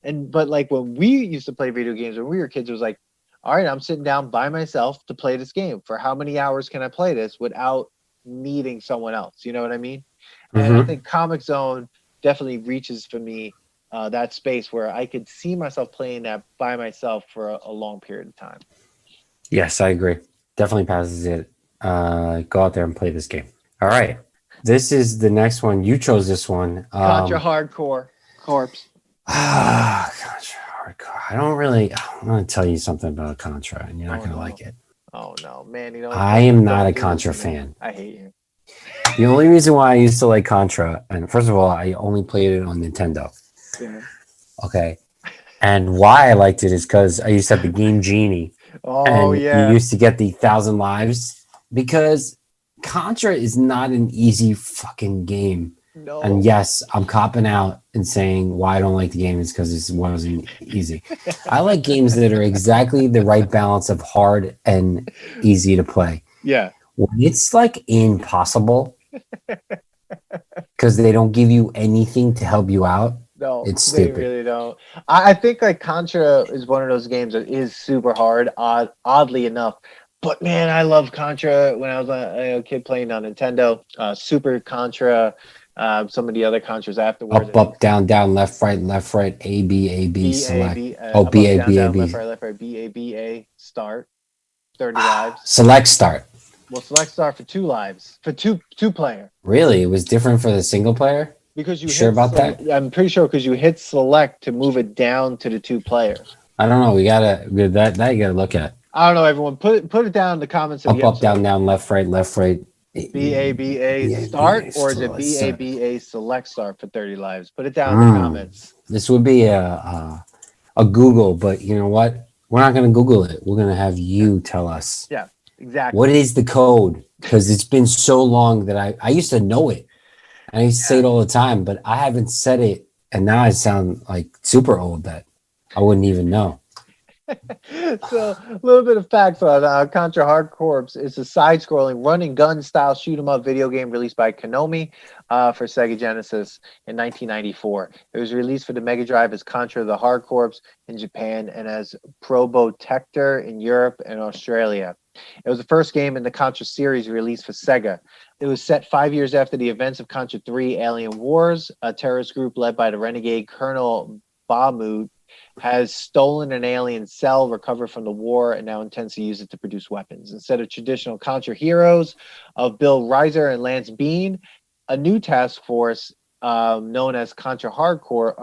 S1: But like when we used to play video games when we were kids, it was like, all right, I'm sitting down by myself to play this game. For how many hours can I play this without needing someone else? You know what I mean? And I think Comic Zone definitely reaches for me that space where I could see myself playing that by myself for a long period of time.
S2: Yes, I agree. Definitely passes it. Go out there and play this game. All right. This is the next one. You chose this one.
S1: Contra Hardcore Corpse.
S2: Contra Hardcore. I'm going to tell you something about Contra, and you're not going to like it.
S1: Oh, no, man.
S2: I am not a Contra fan.
S1: I hate you.
S2: The only reason why I used to like Contra, and first of all, I only played it on Nintendo. Yeah. Okay. And why I liked it is because I used to have the Game Genie.
S1: Oh,
S2: and
S1: yeah.
S2: You used to get the 1,000 lives because Contra is not an easy fucking game.
S1: No.
S2: And yes, I'm copping out and saying why I don't like the game is because it wasn't easy. I like games that are exactly the right balance of hard and easy to play.
S1: Yeah.
S2: When it's like impossible because they don't give you anything to help you out.
S1: No,
S2: it's stupid.
S1: They really don't. I think like Contra is one of those games that is super hard, oddly enough. But man, I love Contra when I was a kid playing on Nintendo. Super Contra, some of the other Contras afterwards.
S2: Up, down, left, right, A, B, select. B, A, B.
S1: Left, right, B, A, start. 30 lives.
S2: Select start.
S1: Well, select start for 2 lives, for two player.
S2: Really? It was different for the single player?
S1: Because you
S2: sure about that?
S1: I'm pretty sure because you hit select to move it down to the 2 player.
S2: I don't know. That you gotta look at.
S1: I don't know, everyone. Put it down in the comments.
S2: Up, down, left, right.
S1: B A start, or is it B A select start for 30 lives? Put it down in the comments.
S2: This would be a Google, but you know what? We're not gonna Google it. We're gonna have you tell us.
S1: Yeah, exactly.
S2: What is the code? Because it's been so long that I used to know it. And I used to say it all the time, but I haven't said it, and now I sound like super old that I wouldn't even know.
S1: So, a little bit of facts on Contra Hard Corps. It's a side-scrolling run-and-gun style shoot-'em-up video game released by Konami for Sega Genesis in 1994. It was released for the Mega Drive as Contra the Hard Corps in Japan and as Probotector in Europe and Australia. It was the first game in the Contra series released for Sega. It was set 5 years after the events of Contra 3 Alien Wars. A terrorist group led by the renegade Colonel Bahamut has stolen an alien cell recovered from the war and now intends to use it to produce weapons. Instead of traditional Contra heroes of Bill Reiser and Lance Bean, a new task force known as Contra Hard Corps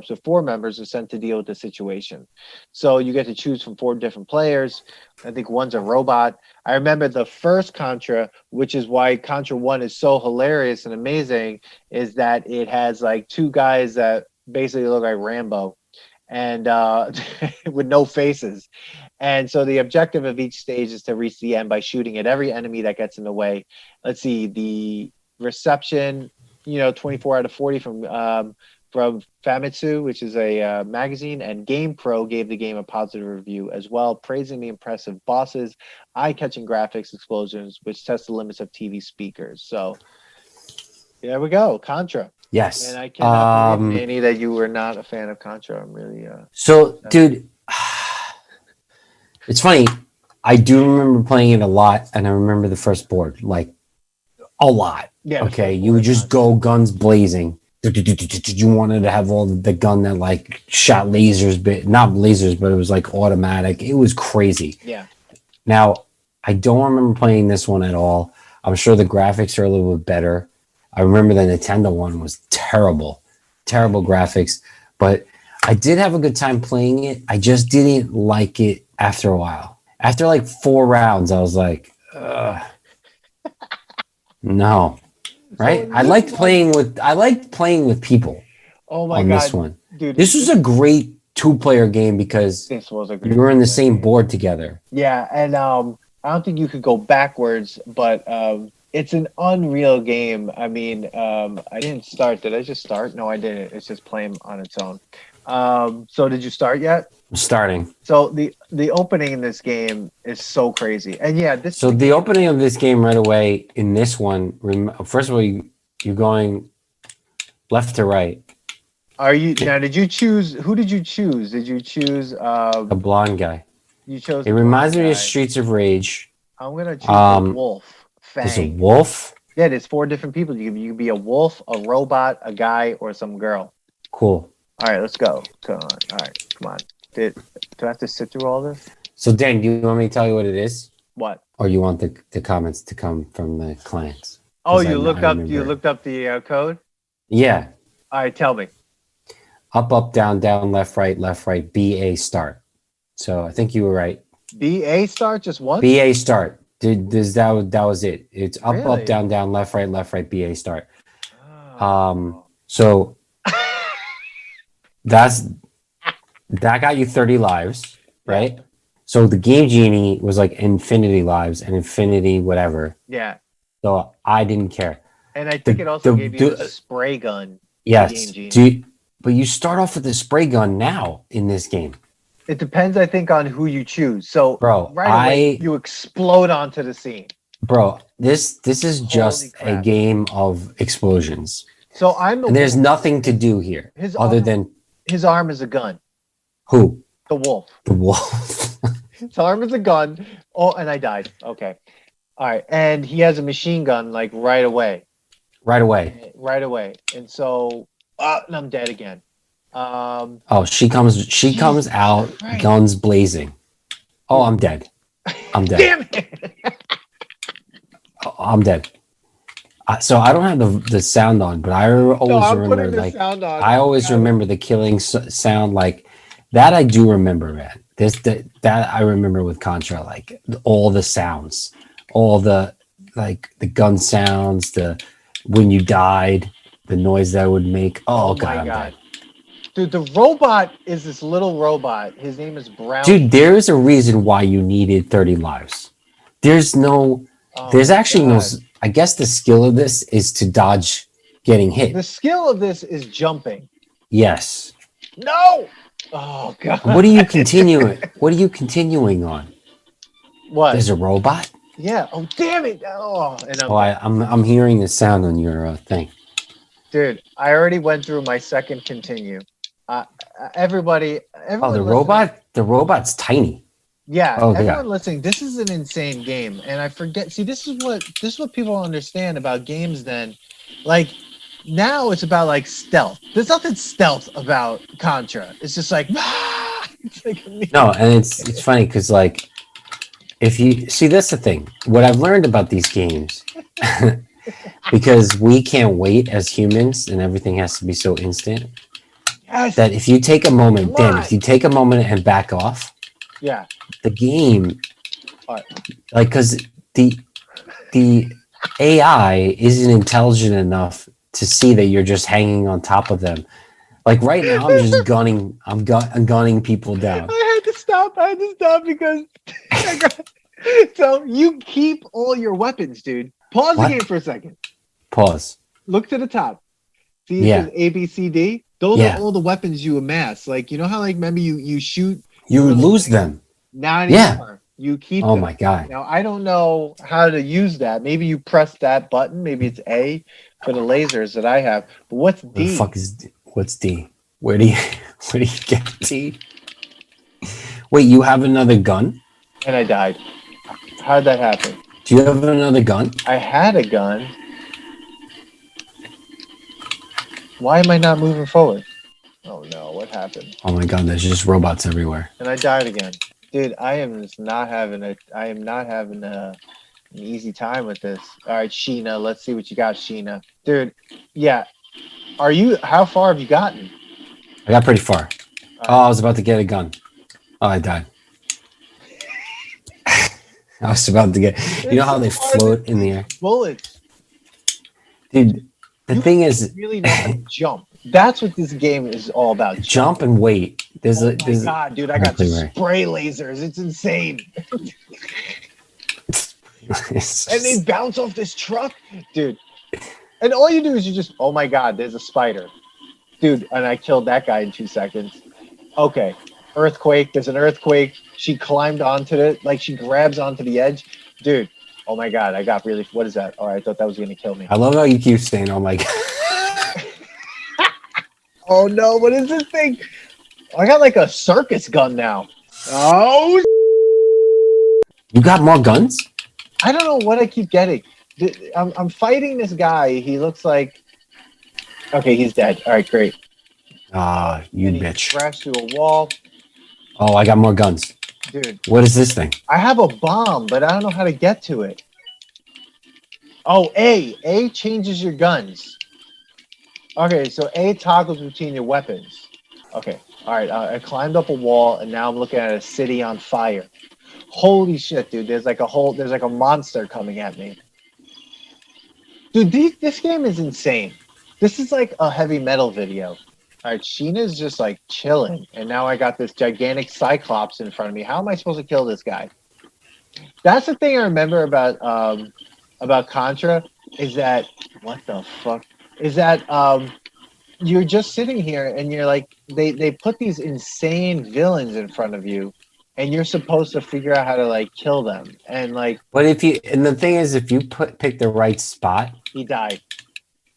S1: with 4 members are sent to deal with the situation. So you get to choose from 4 different players. I think one's a robot. I remember the first Contra, which is why Contra 1 is so hilarious and amazing, is that it has like 2 guys that basically look like Rambo and with no faces. And so the objective of each stage is to reach the end by shooting at every enemy that gets in the way. Let's see, the reception, 24 out of 40 from Famitsu, which is a magazine, and GamePro gave the game a positive review as well, praising the impressive bosses, eye-catching graphics, explosions, which test the limits of TV speakers. So there we go, Contra.
S2: Yes.
S1: And I cannot believe, Manny, that you were not a fan of Contra. I'm really
S2: dude, it's funny. I do remember playing it a lot, and I remember the first board, like a lot. Yeah. Okay, you would just go guns blazing. You wanted to have all the gun that like shot lasers, but not lasers, but it was like automatic. It was crazy.
S1: Yeah.
S2: Now, I don't remember playing this one at all. I'm sure the graphics are a little bit better. I remember the Nintendo one was terrible graphics, but I did have a good time playing it. I just didn't like it after a while. After like 4 rounds, I was like, no. Right?
S1: So
S2: I liked playing with people
S1: oh my
S2: on
S1: God,
S2: this one.
S1: dude.
S2: This was a great 2-player game because
S1: This was a great
S2: you were in the same
S1: game.
S2: board together.
S1: Yeah, and I don't think you could go backwards, but it's an unreal game. I mean, I didn't start. Did I just start? No, I didn't. It's just playing on its own. So did you start yet?
S2: I'm starting.
S1: So the opening in this game is so crazy, and yeah, this.
S2: So the opening of this game right away in this one. First of all, you're going left to right.
S1: Are you now? Did you choose? Who did you choose? Did you choose?
S2: A blonde guy.
S1: You chose.
S2: It reminds me of Streets of Rage.
S1: I'm gonna choose a wolf. Fang.
S2: There's a wolf.
S1: Yeah, there's 4 different people. You can be a wolf, a robot, a guy, or some girl.
S2: Cool.
S1: All right, let's go. Come on. All right, come on. Do I have to sit through all this?
S2: So Dan, do you want me to tell you what it is?
S1: What?
S2: Or you want the comments to come from the clients?
S1: Oh, you looked up the code?
S2: Yeah.
S1: All right, tell me.
S2: Up, down, left, right, BA start. So I think you were right.
S1: BA start just once?
S2: BA start. That was it. It's up,
S1: Really?
S2: up, down, left, right, BA start.
S1: Oh.
S2: So that got you 30 lives, right? So the Game Genie was like infinity lives and infinity whatever.
S1: Yeah.
S2: So I didn't care.
S1: And I think it also gave you the spray gun.
S2: Yes. But you start off with the spray gun now in this game.
S1: It depends, I think, on who you choose. So
S2: bro,
S1: right away, you explode onto the scene.
S2: Bro, this is just a game of explosions.
S1: So
S2: and there's nothing to do here than
S1: his arm is a gun.
S2: Who?
S1: The wolf.
S2: The wolf.
S1: His arm is a gun. Oh, and I died. Okay. All right. And he has a machine gun like right away.
S2: Right away.
S1: And so and I'm dead again.
S2: She comes out, right. Guns blazing. Oh, I'm dead.
S1: Damn it.
S2: I'm dead. So I don't have the sound on, but I always remember like I always remember the killing sound like that. I do remember, man. That I remember with Contra, like all the sounds, all the like the gun sounds, the when you died, the noise that would make. Oh god, I'm dead.
S1: Dude, the robot is this little robot. His name is Brown.
S2: Dude, there is a reason why you needed 30 lives. There's actually no. I guess the skill of this is to dodge getting hit.
S1: The skill of this is jumping.
S2: Yes.
S1: No. Oh god.
S2: What are you continuing? What are you continuing on?
S1: What?
S2: There's a robot?
S1: Yeah. Oh damn it. Oh. And
S2: I'm hearing the sound on your thing.
S1: Dude, I already went through my second continue. Everyone.
S2: Oh, the robot's tiny.
S1: Yeah, everyone listening, this is an insane game, and I forget. See, this is what people don't understand about games. Then, like now, it's about like stealth. There's nothing stealth about Contra. It's just like, it's like
S2: no, and it's funny because like if you see, that's the thing. What I've learned about these games, because we can't wait as humans, and everything has to be so instant.
S1: Yes.
S2: That if you take a moment, if you take a moment and back off.
S1: Yeah.
S2: The game, like, because the AI isn't intelligent enough to see that you're just hanging on top of them. Like right now, I'm just gunning. I'm gunning people down.
S1: I had to stop because. So you keep all your weapons, dude. Pause the game for a second.
S2: Pause.
S1: Look to the top. See, it says A, B, C, D. Those are all the weapons you amass. Like, you know how, like, remember you shoot.
S2: You lose them.
S1: Not anymore. You keep them.
S2: My god.
S1: Now I don't know how to use that. Maybe you press that button. Maybe it's A for the lasers that I have. But what's D?
S2: What's D? Where do you get D? Wait, you have another gun?
S1: And I died. How did that happen?
S2: Do you have another gun?
S1: I had a gun. Why am I not moving forward? Oh no, what happened?
S2: Oh my god, there's just robots everywhere.
S1: And I died again. Dude, I am not having an easy time with this. All right, Sheena, let's see what you got, Sheena. Dude, yeah. How far have you gotten?
S2: I got pretty far. Oh, I was about to get a gun. Oh, I died. I was about to get. You know how they float in the air?
S1: Bullets.
S2: Dude, the thing is,
S1: really know how to jump. That's what this game is all about.
S2: Jump and wait.
S1: Oh my god, dude! I got spray lasers. It's insane. And they bounce off this truck, dude. And all you do is you just, oh my god, there's a spider, dude. And I killed that guy in 2 seconds. Okay, earthquake. There's an earthquake. She climbed onto it, like she grabs onto the edge, dude. Oh my god, I got really. What is that? Oh, I thought that was gonna kill me.
S2: I love how you keep saying, "Oh my god."
S1: Oh no, what is this thing? I got like a circus gun now. Oh,
S2: you got more guns?
S1: I don't know what I keep getting. I'm fighting this guy. He looks like... Okay, he's dead. All right, great.
S2: Ah, you
S1: and
S2: bitch.
S1: He crashed through a wall.
S2: Oh, I got more guns.
S1: Dude.
S2: What is this thing?
S1: I have a bomb, but I don't know how to get to it. Oh, A changes your guns. Okay, so A toggles between your weapons. Okay, all right. I climbed up a wall, and now I'm looking at a city on fire. Holy shit, dude! There's like a monster coming at me. Dude, this game is insane. This is like a heavy metal video. All right, Sheena's just like chilling, and now I got this gigantic cyclops in front of me. How am I supposed to kill this guy? That's the thing I remember about Contra is that what the fuck is that you're just sitting here and you're like they put these insane villains in front of you and you're supposed to figure out how to like kill them and like.
S2: But the thing is, if you pick the right spot,
S1: he died.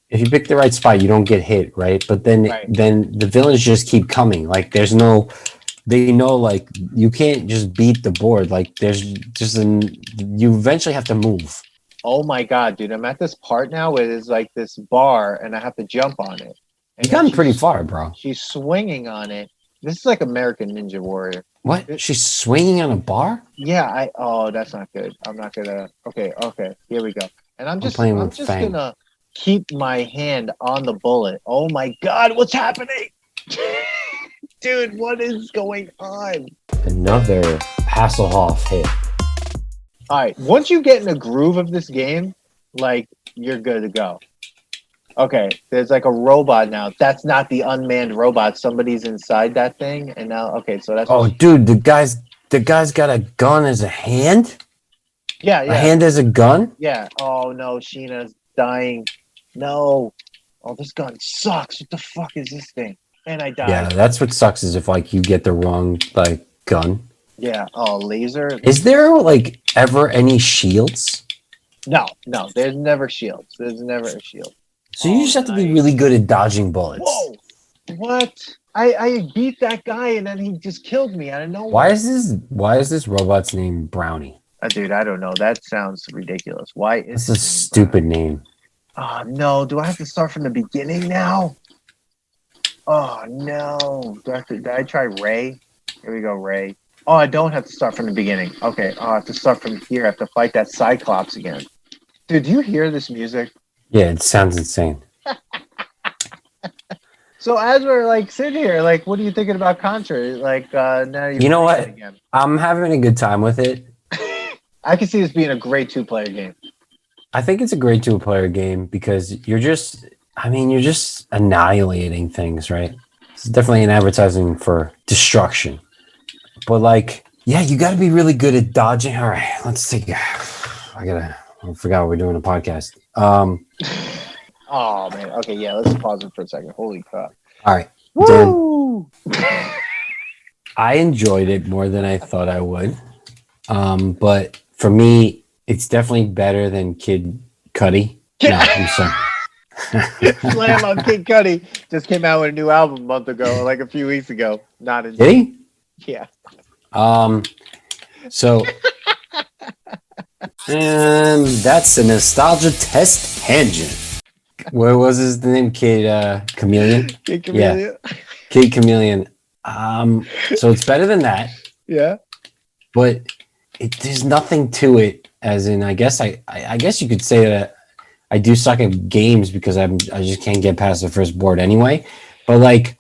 S2: If you pick the right spot, you don't get hit, right? But then the villains just keep coming. Like they know like you can't just beat the board. Like there's just you eventually have to move.
S1: Oh my god, dude! I'm at this part now where there's like this bar, and I have to jump on it.
S2: You've gotten pretty far, bro.
S1: She's swinging on it. This is like American Ninja Warrior.
S2: What? She's swinging on a bar?
S1: Yeah. Oh, that's not good. I'm not gonna. Okay. Here we go. And I'm just gonna keep my hand on the bullet. Oh my god, what's happening? Dude, what is going on?
S2: Another Hasselhoff hit.
S1: All right, once you get in the groove of this game, like, you're good to go. Okay, there's like a robot now. That's not the unmanned robot. Somebody's inside that thing, and now, okay, so that's...
S2: Oh, dude, the guy's got a gun as a hand?
S1: Yeah.
S2: A hand as a gun?
S1: Yeah. Oh, no, Sheena's dying. No. Oh, this gun sucks. What the fuck is this thing? And I died.
S2: Yeah, that's what sucks is if, like, you get the wrong, like, gun.
S1: Yeah. Oh, laser.
S2: Is there like ever any shields?
S1: No. There's never shields. There's never a shield.
S2: So you just have to be really good at dodging bullets.
S1: Whoa! What? I beat that guy and then he just killed me out of nowhere.
S2: Why is this robot's name Brownie?
S1: Dude, I don't know. That sounds ridiculous. Why is
S2: this a stupid name?
S1: Oh no! Do I have to start from the beginning now? Oh no! Did I try Ray? Here we go, Ray. Oh, I don't have to start from the beginning. Okay, I have to start from here. I have to fight that Cyclops again. Dude, do you hear this music?
S2: Yeah, it sounds insane.
S1: So as we're like sitting here, like, what are you thinking about Contra? Like, now
S2: you know what? I'm having a good time with it.
S1: I can see this being a great 2-player game.
S2: I think it's a great 2-player game because you're just annihilating things, right? It's definitely an advertising for destruction. But like, yeah, you got to be really good at dodging. All right, let's take. I forgot we're doing a podcast.
S1: Oh man. Okay, yeah. Let's pause it for a second. Holy crap!
S2: All right.
S1: Woo!
S2: I enjoyed it more than I thought I would. But for me, it's definitely better than Kid Cudi. No, I'm sorry.
S1: Slam on Kid Cudi just came out with a new album a month ago, like a few weeks ago.
S2: Did he?
S1: Yeah.
S2: So and that's a nostalgia test tangent. What was his name? Kid Chameleon?
S1: Kid Chameleon.
S2: Yeah. Kid Chameleon. So it's better than that.
S1: Yeah.
S2: But there's nothing to it as in I guess I guess you could say that I do suck at games because I just can't get past the first board anyway. But like,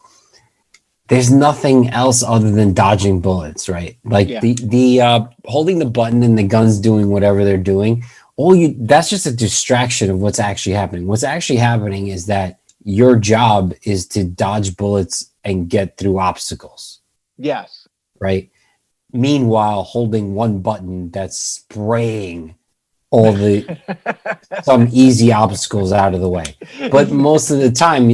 S2: there's nothing else other than dodging bullets, right? Like the holding the button and the guns doing whatever they're doing. That's just a distraction of what's actually happening. What's actually happening is that your job is to dodge bullets and get through obstacles.
S1: Yes.
S2: Right. Meanwhile, holding one button that's spraying all the some easy obstacles out of the way. But most of the time,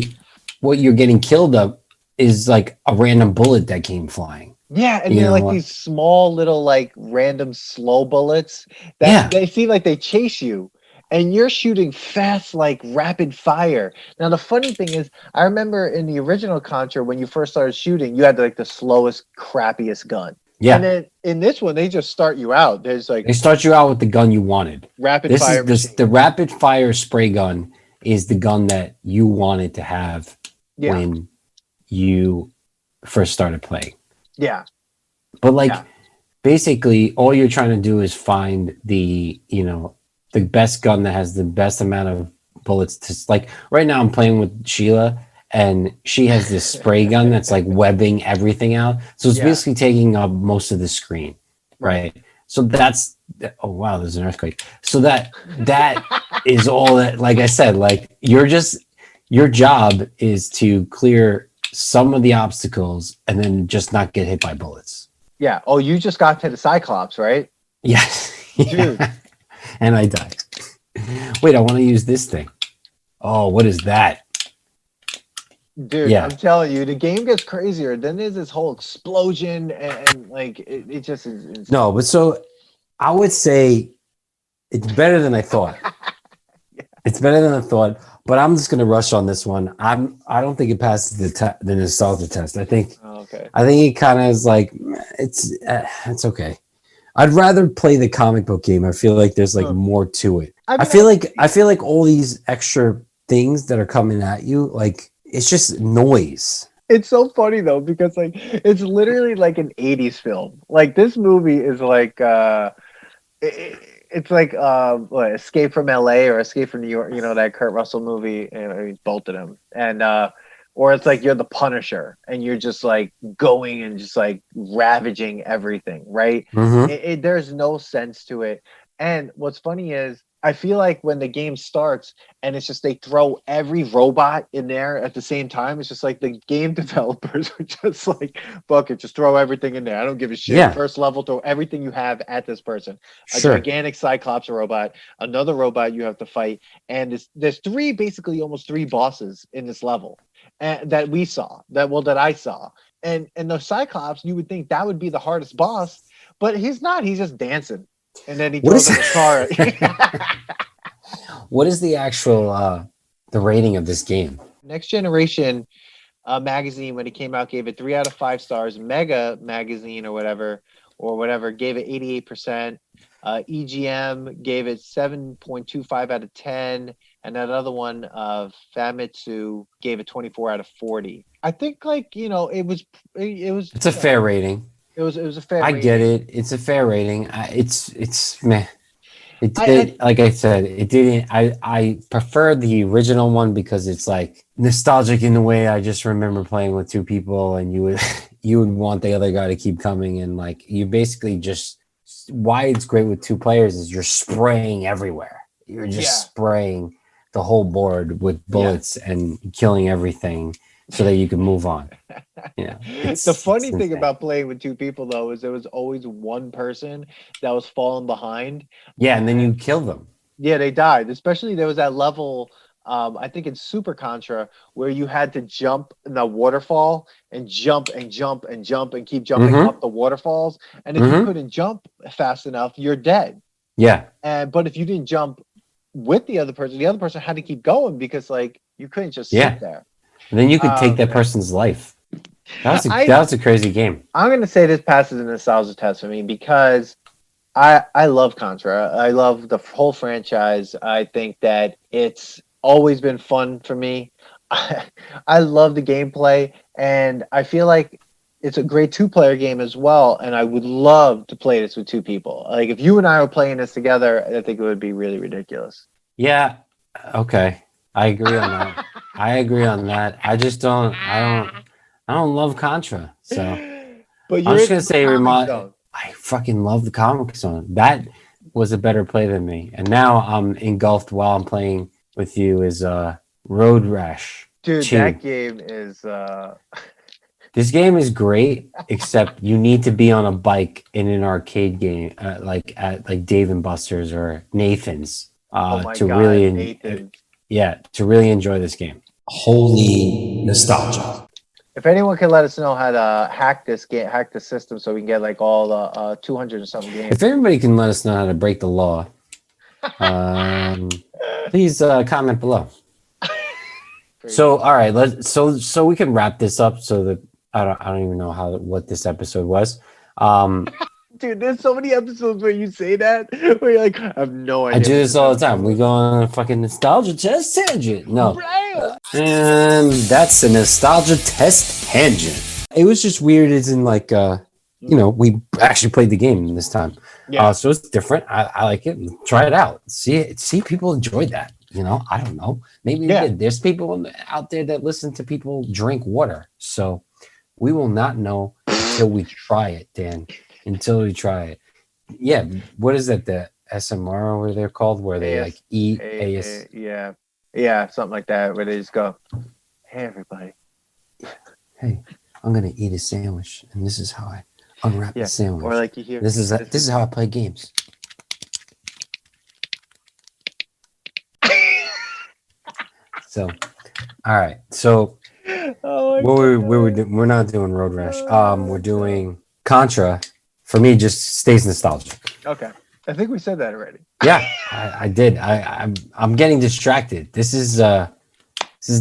S2: what you're getting killed of is like a random bullet that came flying.
S1: Yeah, and they're like these small little like random slow bullets that they seem like they chase you. And you're shooting fast, like rapid fire. Now, the funny thing is, I remember in the original Contra, when you first started shooting, you had like the slowest, crappiest gun. Yeah. And then in this one, they just start you out. They
S2: start you out with the gun you wanted.
S1: Rapid fire.
S2: The rapid fire spray gun is the gun that you wanted to have when you first started playing.
S1: Yeah.
S2: But basically, all you're trying to do is find the best gun that has the best amount of bullets to, like, right now I'm playing with Sheila and she has this spray gun that's like webbing everything out. So it's basically taking up most of the screen. Right. So that's, oh wow, there's an earthquake. So that is all that, like I said, like your job is to clear some of the obstacles and then just not get hit by bullets.
S1: Yeah. Oh, you just got to the Cyclops, right?
S2: Yes.
S1: Dude.
S2: And I died. Wait, I want to use this thing. Oh, what is that?
S1: Dude, I'm telling you, the game gets crazier. Then there's this whole explosion and like it just is insane.
S2: No, but so I would say it's better than I thought. It's better than I thought, but I'm just gonna rush on this one. I don't think it passes the nostalgia test. I think it kind of is like it's okay. I'd rather play the comic book game. I feel like there's like more to it. I feel like all these extra things that are coming at you, like it's just noise.
S1: It's so funny though, because like it's literally like an 80s film. Like this movie is like it's like Escape from LA or Escape from New York, that Kurt Russell movie, both of them. And or it's like you're the Punisher and you're just like going and just like ravaging everything, right? Mm-hmm. There's no sense to it. And what's funny is I feel like when the game starts and it's just they throw every robot in there at the same time, it's just like the game developers are just like, fuck it, just throw everything in there. I don't give a shit. Yeah. First level, throw everything you have at this person. A gigantic Cyclops robot, another robot you have to fight. And there's almost three bosses in this level that we saw, that I saw. And the Cyclops, you would think that would be the hardest boss, but he's not. He's just dancing. And then he throws in the car.
S2: What is the actual the rating of this game?
S1: Next Generation magazine, when it came out, gave it 3 out of 5 stars. Mega magazine or whatever gave it 88%. EGM gave it 7.25 out of 10, and that other one, Famitsu, gave it 24 out of 40. I think it was.
S2: It's a fair rating.
S1: It was a fair
S2: rating. I get it. It's a fair rating. It's meh. It did, like I said, it didn't. I prefer the original one because it's like nostalgic in the way I just remember playing with two people, and you would want the other guy to keep coming, and like you basically just, why it's great with two players is you're spraying everywhere. You're just spraying the whole board with bullets and killing everything so that you can move on. Yeah.
S1: The funny thing about playing with two people though is there was always one person that was falling behind.
S2: Yeah, and then you kill them.
S1: Yeah, they died. Especially there was that level, I think in Super Contra, where you had to jump in the waterfall and jump and jump and jump and keep jumping up the waterfalls. And if you couldn't jump fast enough, you're dead.
S2: Yeah.
S1: But if you didn't jump with the other person had to keep going because like you couldn't just sit there.
S2: And then you could take that person's life. That was a crazy game.
S1: I'm going to say this passes a nostalgia test for me because I love Contra. I love the whole franchise. I think that it's always been fun for me. I love the gameplay, and I feel like it's a great 2-player game as well, and I would love to play this with 2 people. Like if you and I were playing this together, I think it would be really ridiculous.
S2: Yeah. Okay. I agree on that. I agree on that. I just don't. I don't love Contra. So
S1: But
S2: I'm
S1: you're
S2: just gonna
S1: in the
S2: say
S1: Comix Zone.
S2: I fucking love the Comic Zone. That was a better play than me. And now I'm engulfed while I'm playing with you is Road Rash.
S1: Dude,
S2: 2.
S1: that game is
S2: This game is great, except you need to be on a bike in an arcade game, like at like Dave and Buster's or Nathan's,
S1: oh my
S2: to
S1: god,
S2: really,
S1: Nathan.
S2: to really enjoy this game. Holy nostalgia!
S1: If anyone can let us know how to hack this game, hack the system, so we can get like all the 200 and something games.
S2: If everybody can let us know how to break the law, please comment below. So, all right, so we can wrap this up. So that I don't even know what this episode was.
S1: Dude, there's so many episodes where you say that where you're like, I have no idea.
S2: I do this all the time. We go on a fucking nostalgia test tangent. No, and that's a nostalgia test tangent. It was just weird, as in like, we actually played the game this time.
S1: Yeah.
S2: So it's different. I like it. Try it out. See people enjoyed that. I don't know. Maybe they did. There's people out there that listen to people drink water. So we will not know until we try it, Dan. Until we try it. Yeah. What is that? The SMR, what they're called, where they like eat AS.
S1: Yeah, something like that, where they just go, hey everybody.
S2: Hey, I'm gonna eat a sandwich, and this is how I unwrap the sandwich.
S1: Or like you hear,
S2: this is how I play games. So, all right. So, we're not doing Road Rash. We're doing Contra. For me, just stays nostalgic.
S1: Okay, I think we said that already.
S2: Yeah, I did. I'm getting distracted. This is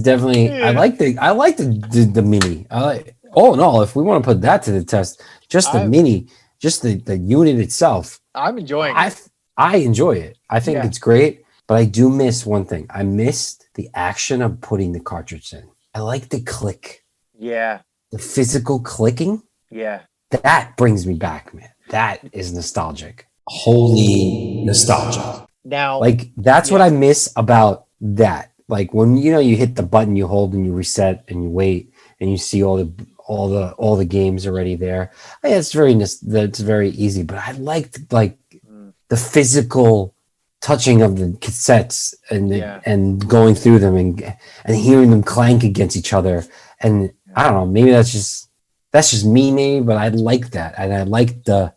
S2: definitely. Yeah. I like the mini. Oh no, if we want to put that to the test, just the mini, just the unit itself.
S1: I'm enjoying it.
S2: I enjoy it. I think it's great, but I do miss one thing. I missed the action of putting the cartridge in. I like the click.
S1: Yeah.
S2: The physical clicking.
S1: Yeah.
S2: That brings me back, man. That is nostalgic. Holy nostalgia.
S1: Now,
S2: like that's what I miss about that. Like when you hit the button, you hold and you reset and you wait and you see all the games already there. That's very easy. But I liked the physical touching of the cassettes and going through them and hearing them clank against each other. And I don't know, maybe that's just me, maybe, but I like that. And I like the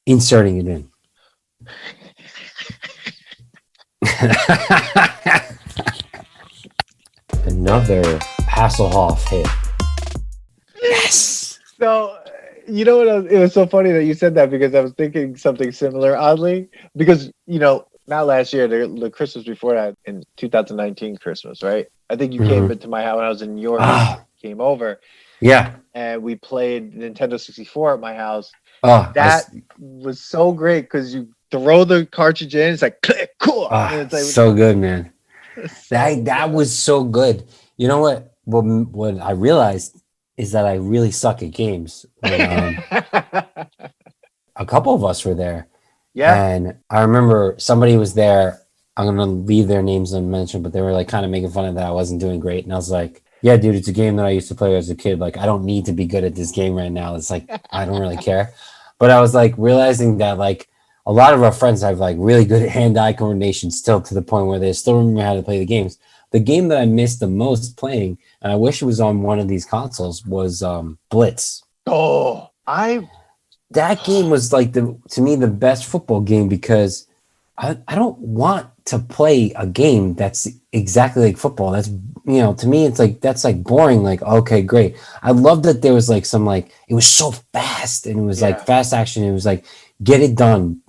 S2: inserting it in. Another Hasselhoff hit. Yes.
S1: So, you know what? It was so funny that you said that, because I was thinking something similar, oddly. Because, not last year, the Christmas before that, in 2019 Christmas, right? I think you came into my house when I was in New York. Came over.
S2: Yeah.
S1: And we played Nintendo 64 at my house.
S2: That
S1: was so great, because you throw the cartridge in, it's like click, cool. And it's like,
S2: so good, man. That was so good. You know what? What I realized is that I really suck at games. When, a couple of us were there.
S1: Yeah.
S2: And I remember somebody was there. I'm gonna leave their names unmentioned, but they were like kind of making fun of that I wasn't doing great. And I was like, yeah, dude, it's a game that I used to play as a kid. Like, I don't need to be good at this game right now. It's like, I don't really care. But I was like realizing that like a lot of our friends have like really good hand-eye coordination still, to the point where they still remember how to play the games. The game that I missed the most playing, and I wish it was on one of these consoles, was Blitz. That game was like to me the best football game, because I don't want to play a game that's exactly like football. That's to me it's like that's like boring. Like, okay, great. I love that there was like some like it was so fast, and it was like fast action. It was like get it done.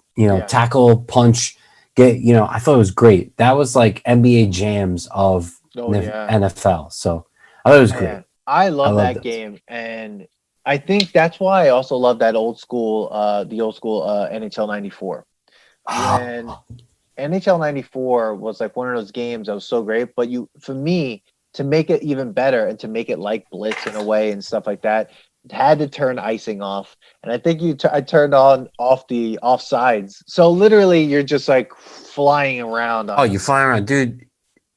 S2: Tackle, punch, I thought it was great. That was like NBA jams of NFL. So I thought it was great.
S1: I love that game, and I think that's why I also love that the old school NHL 94. And NHL 94 was like one of those games that was so great, but for me, to make it even better and to make it like Blitz in a way and stuff like that, had to turn icing off, and I think I turned on off the offsides. So literally, you're just like flying around.
S2: Oh, you fly around, dude.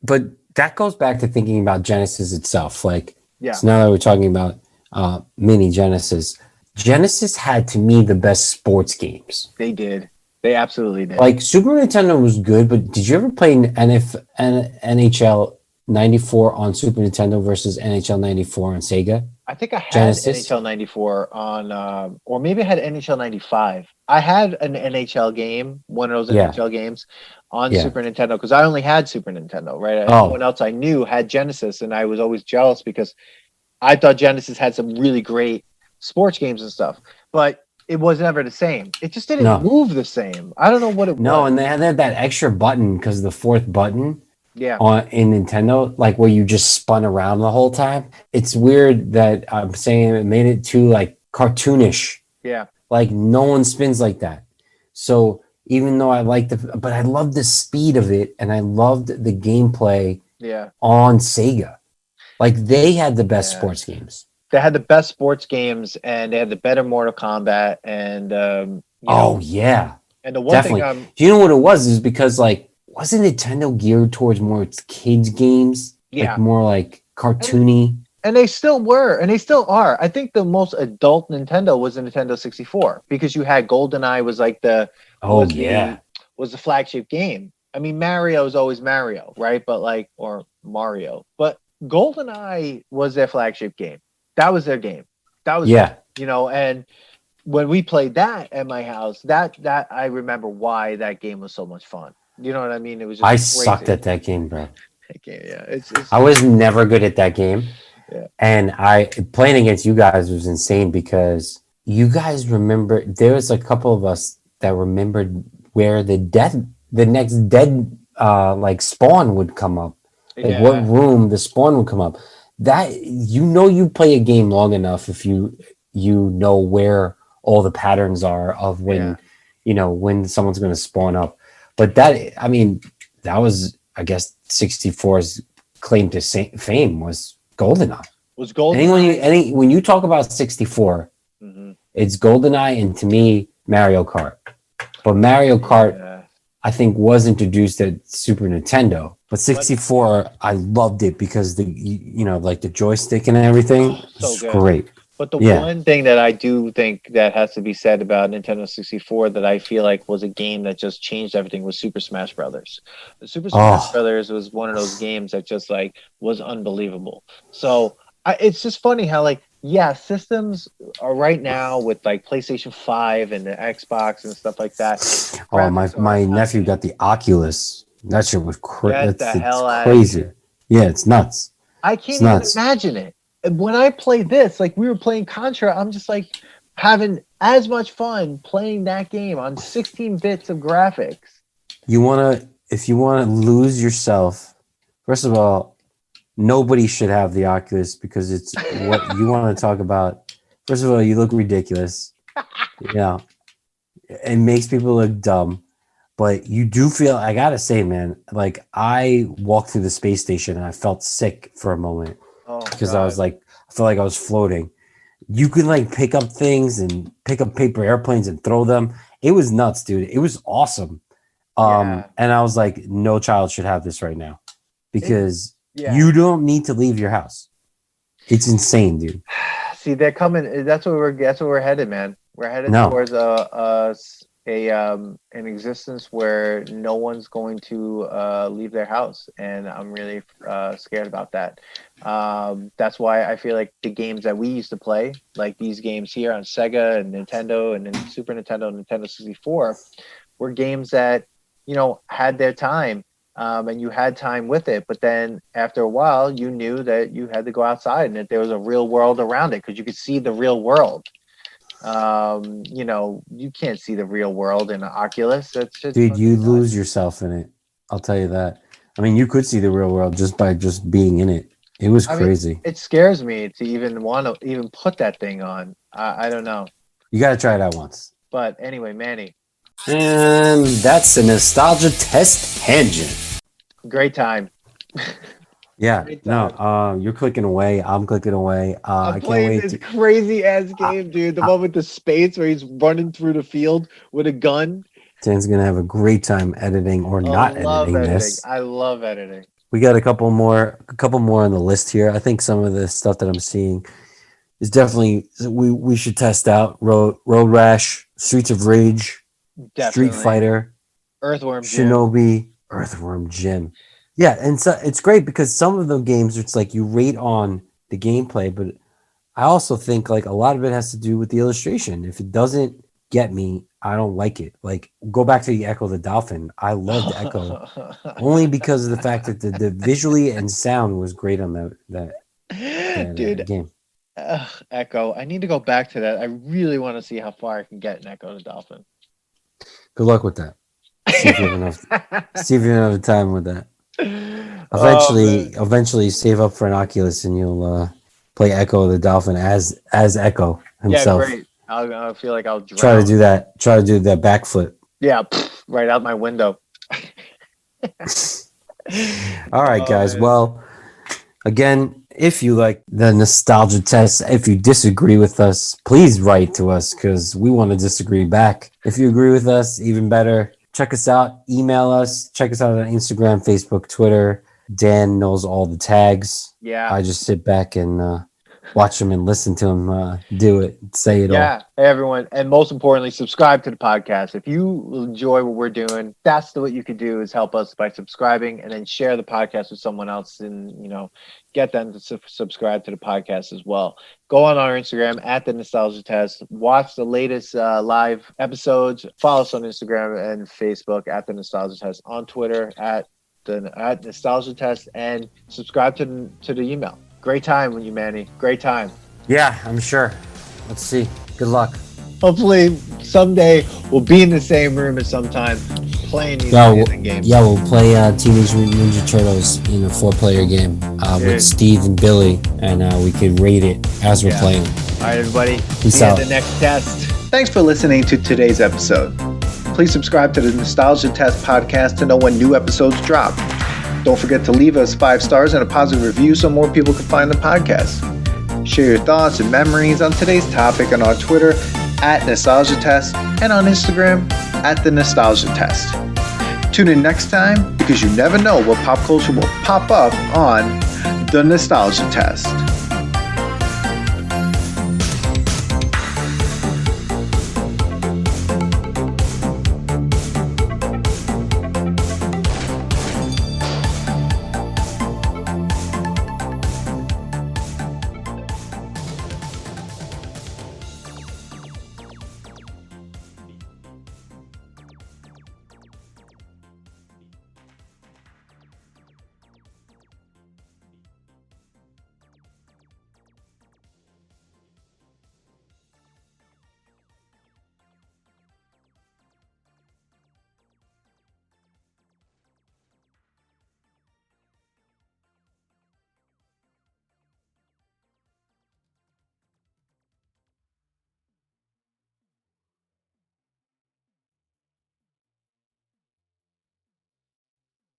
S2: But that goes back to thinking about Genesis itself. Like,
S1: Yeah,
S2: so now that we're talking about mini Genesis, Genesis had to me the best sports games.
S1: they did. They absolutely did.
S2: Like Super Nintendo was good, but did you ever play NHL 94 on Super Nintendo versus NHL 94 on Sega?
S1: I think I had
S2: Genesis?
S1: NHL 94 on, or maybe I had NHL 95. I had an NHL game, one of those NHL games on Super Nintendo, because I only had Super Nintendo, right? Everyone else I knew had Genesis, and I was always jealous because I thought Genesis had some really great sports games and stuff, but it was never the same. It just didn't move the same. I don't know what it was.
S2: No, and they had that extra button because the fourth button in Nintendo, like where you just spun around the whole time. It's weird that I'm saying it made it too like cartoonish.
S1: Yeah.
S2: Like no one spins like that. So even though I liked but I loved the speed of it and I loved the gameplay on Sega. Like they had the best sports games.
S1: They had the best sports games, and they had the better Mortal Kombat, and And the one thing,
S2: do you know what it was? Is because like wasn't Nintendo geared towards more its kids games? Like more like cartoony.
S1: And they still were, and they still are. I think the most adult Nintendo was the Nintendo 64 because you had GoldenEye was like the was the flagship game. I mean, Mario is always Mario, right? But like or Mario, but GoldenEye was their flagship game. That was their game. That was and when we played that at my house, that I remember why that game was so much fun. You know what I mean? It was just
S2: I sucked at that game, bro.
S1: That game,
S2: I was never good at that game.
S1: Yeah.
S2: And playing against you guys was insane because you guys remember there was a couple of us that remembered where the next dead like spawn would come up. Like what room the spawn would come up. That you play a game long enough if you know where all the patterns are of when when someone's going to spawn up. But that was I guess 64's claim to fame was GoldenEye.
S1: Was GoldenEye
S2: when you talk about 64, it's GoldenEye and to me Mario Kart. But Mario Kart I think was introduced at Super Nintendo. But 64, I loved it because the the joystick and everything was great.
S1: But the one thing that I do think that has to be said about Nintendo 64 that I feel like was a game that just changed everything was Super Smash Brothers. The Super Smash Brothers was one of those games that just like was unbelievable. So it's just funny how like systems are right now with like PlayStation 5 and the Xbox and stuff like that.
S2: Oh, my nephew got the Oculus. That shit was crazy. That's crazy. Yeah, it's nuts.
S1: I can't even imagine it. When I play this, like we were playing Contra, I'm just like having as much fun playing that game on 16 bits of graphics.
S2: If you wanna lose yourself, first of all, nobody should have the Oculus because it's what you want to talk about. First of all, you look ridiculous. It makes people look dumb. But you do feel, I gotta say, man, like I walked through the space station and I felt sick for a moment because I was like, I felt like I was floating. You could like pick up things and pick up paper airplanes and throw them. It was nuts, dude. It was awesome. And I was like, no child should have this right now because you don't need to leave your house. It's insane, dude.
S1: See, they're coming. That's where we're headed, man. We're headed towards an existence where no one's going to leave their house, and I'm really scared about that. That's why I feel like the games that we used to play, like these games here on Sega and Nintendo and then Super Nintendo and Nintendo 64, were games that had their time, and you had time with it. But then after a while, you knew that you had to go outside and that there was a real world around it because you could see the real world. You can't see the real world in an Oculus. That's just
S2: dude, you lose yourself in it. I'll tell you that. I mean, you could see the real world just by just being in it. It was crazy.
S1: It scares me to even want to even put that thing on. I don't know.
S2: You got to try it out once.
S1: But anyway, Manny.
S2: And that's the nostalgia test tangent.
S1: Great time.
S2: Yeah,
S1: Great
S2: no,
S1: time.
S2: you're clicking away. I'm clicking away.
S1: I'm
S2: I can't
S1: playing
S2: wait
S1: this
S2: to.
S1: crazy ass
S2: I,
S1: game, dude. The
S2: I,
S1: one with the spades where he's running through the field with a gun.
S2: Dan's gonna have a great time editing or
S1: I
S2: not
S1: love
S2: editing
S1: editing.
S2: this.
S1: I love editing.
S2: We got a couple more on the list here. I think some of the stuff that I'm seeing is definitely we should test out. Road Rash, Streets of Rage, Street
S1: Definitely.
S2: Fighter,
S1: Earthworm Jim.
S2: Shinobi, Earthworm Jim. Yeah, and so it's great because some of the games it's like you rate on the gameplay, but I also think like a lot of it has to do with the illustration. If it doesn't get me, I don't like it. Like go back to the Echo the Dolphin. I loved Echo only because of the fact that the visually and sound was great on that
S1: Dude,
S2: game.
S1: Echo. I need to go back to that. I really want to see how far I can get in Echo the Dolphin.
S2: Good luck with that. See if you have enough. See if you have enough time with that.
S1: Oh,
S2: Eventually, save up for an Oculus, and you'll play Echo the Dolphin as Echo
S1: yeah,
S2: himself.
S1: great. I feel like I'll drown.
S2: Try to do that. Try to do that backflip.
S1: Yeah, right out my window.
S2: All right, guys.
S1: Man.
S2: Well, again, if you like the nostalgia test, if you disagree with us, please write to us because we want to disagree back. If you agree with us, even better. Check us out. Email us. Check us out on Instagram, Facebook, Twitter. Dan knows all the tags.
S1: Yeah.
S2: I just sit back and watch him and listen to him do it, say it all.
S1: Yeah, hey everyone, and most importantly, subscribe to the podcast. If you enjoy what we're doing, that's what you could do is help us by subscribing, and then share the podcast with someone else, and get them to subscribe to the podcast as well. Go on our Instagram at the Nostalgia Test. Watch the latest live episodes. Follow us on Instagram and Facebook at the Nostalgia Test. On Twitter at Nostalgia Test, and subscribe to the email. Great time with you, Manny. Great time.
S2: Yeah, I'm sure. Let's see. Good luck.
S1: Hopefully someday we'll be in the same room at some time playing these amazing games.
S2: Yeah, we'll play Teenage Mutant Ninja Turtles in a 4-player game with Steve and Billy, and we could rate it as we're playing.
S1: All right, everybody.
S2: Peace
S1: See you
S2: out.
S1: in the next test. Thanks for listening to today's episode. Please subscribe to the Nostalgia Test podcast to know when new episodes drop. Don't forget to leave us 5 stars and a positive review so more people can find the podcast. Share your thoughts and memories on today's topic on our Twitter at Nostalgia Test and on Instagram at The Nostalgia Test. Tune in next time because you never know what pop culture will pop up on The Nostalgia Test.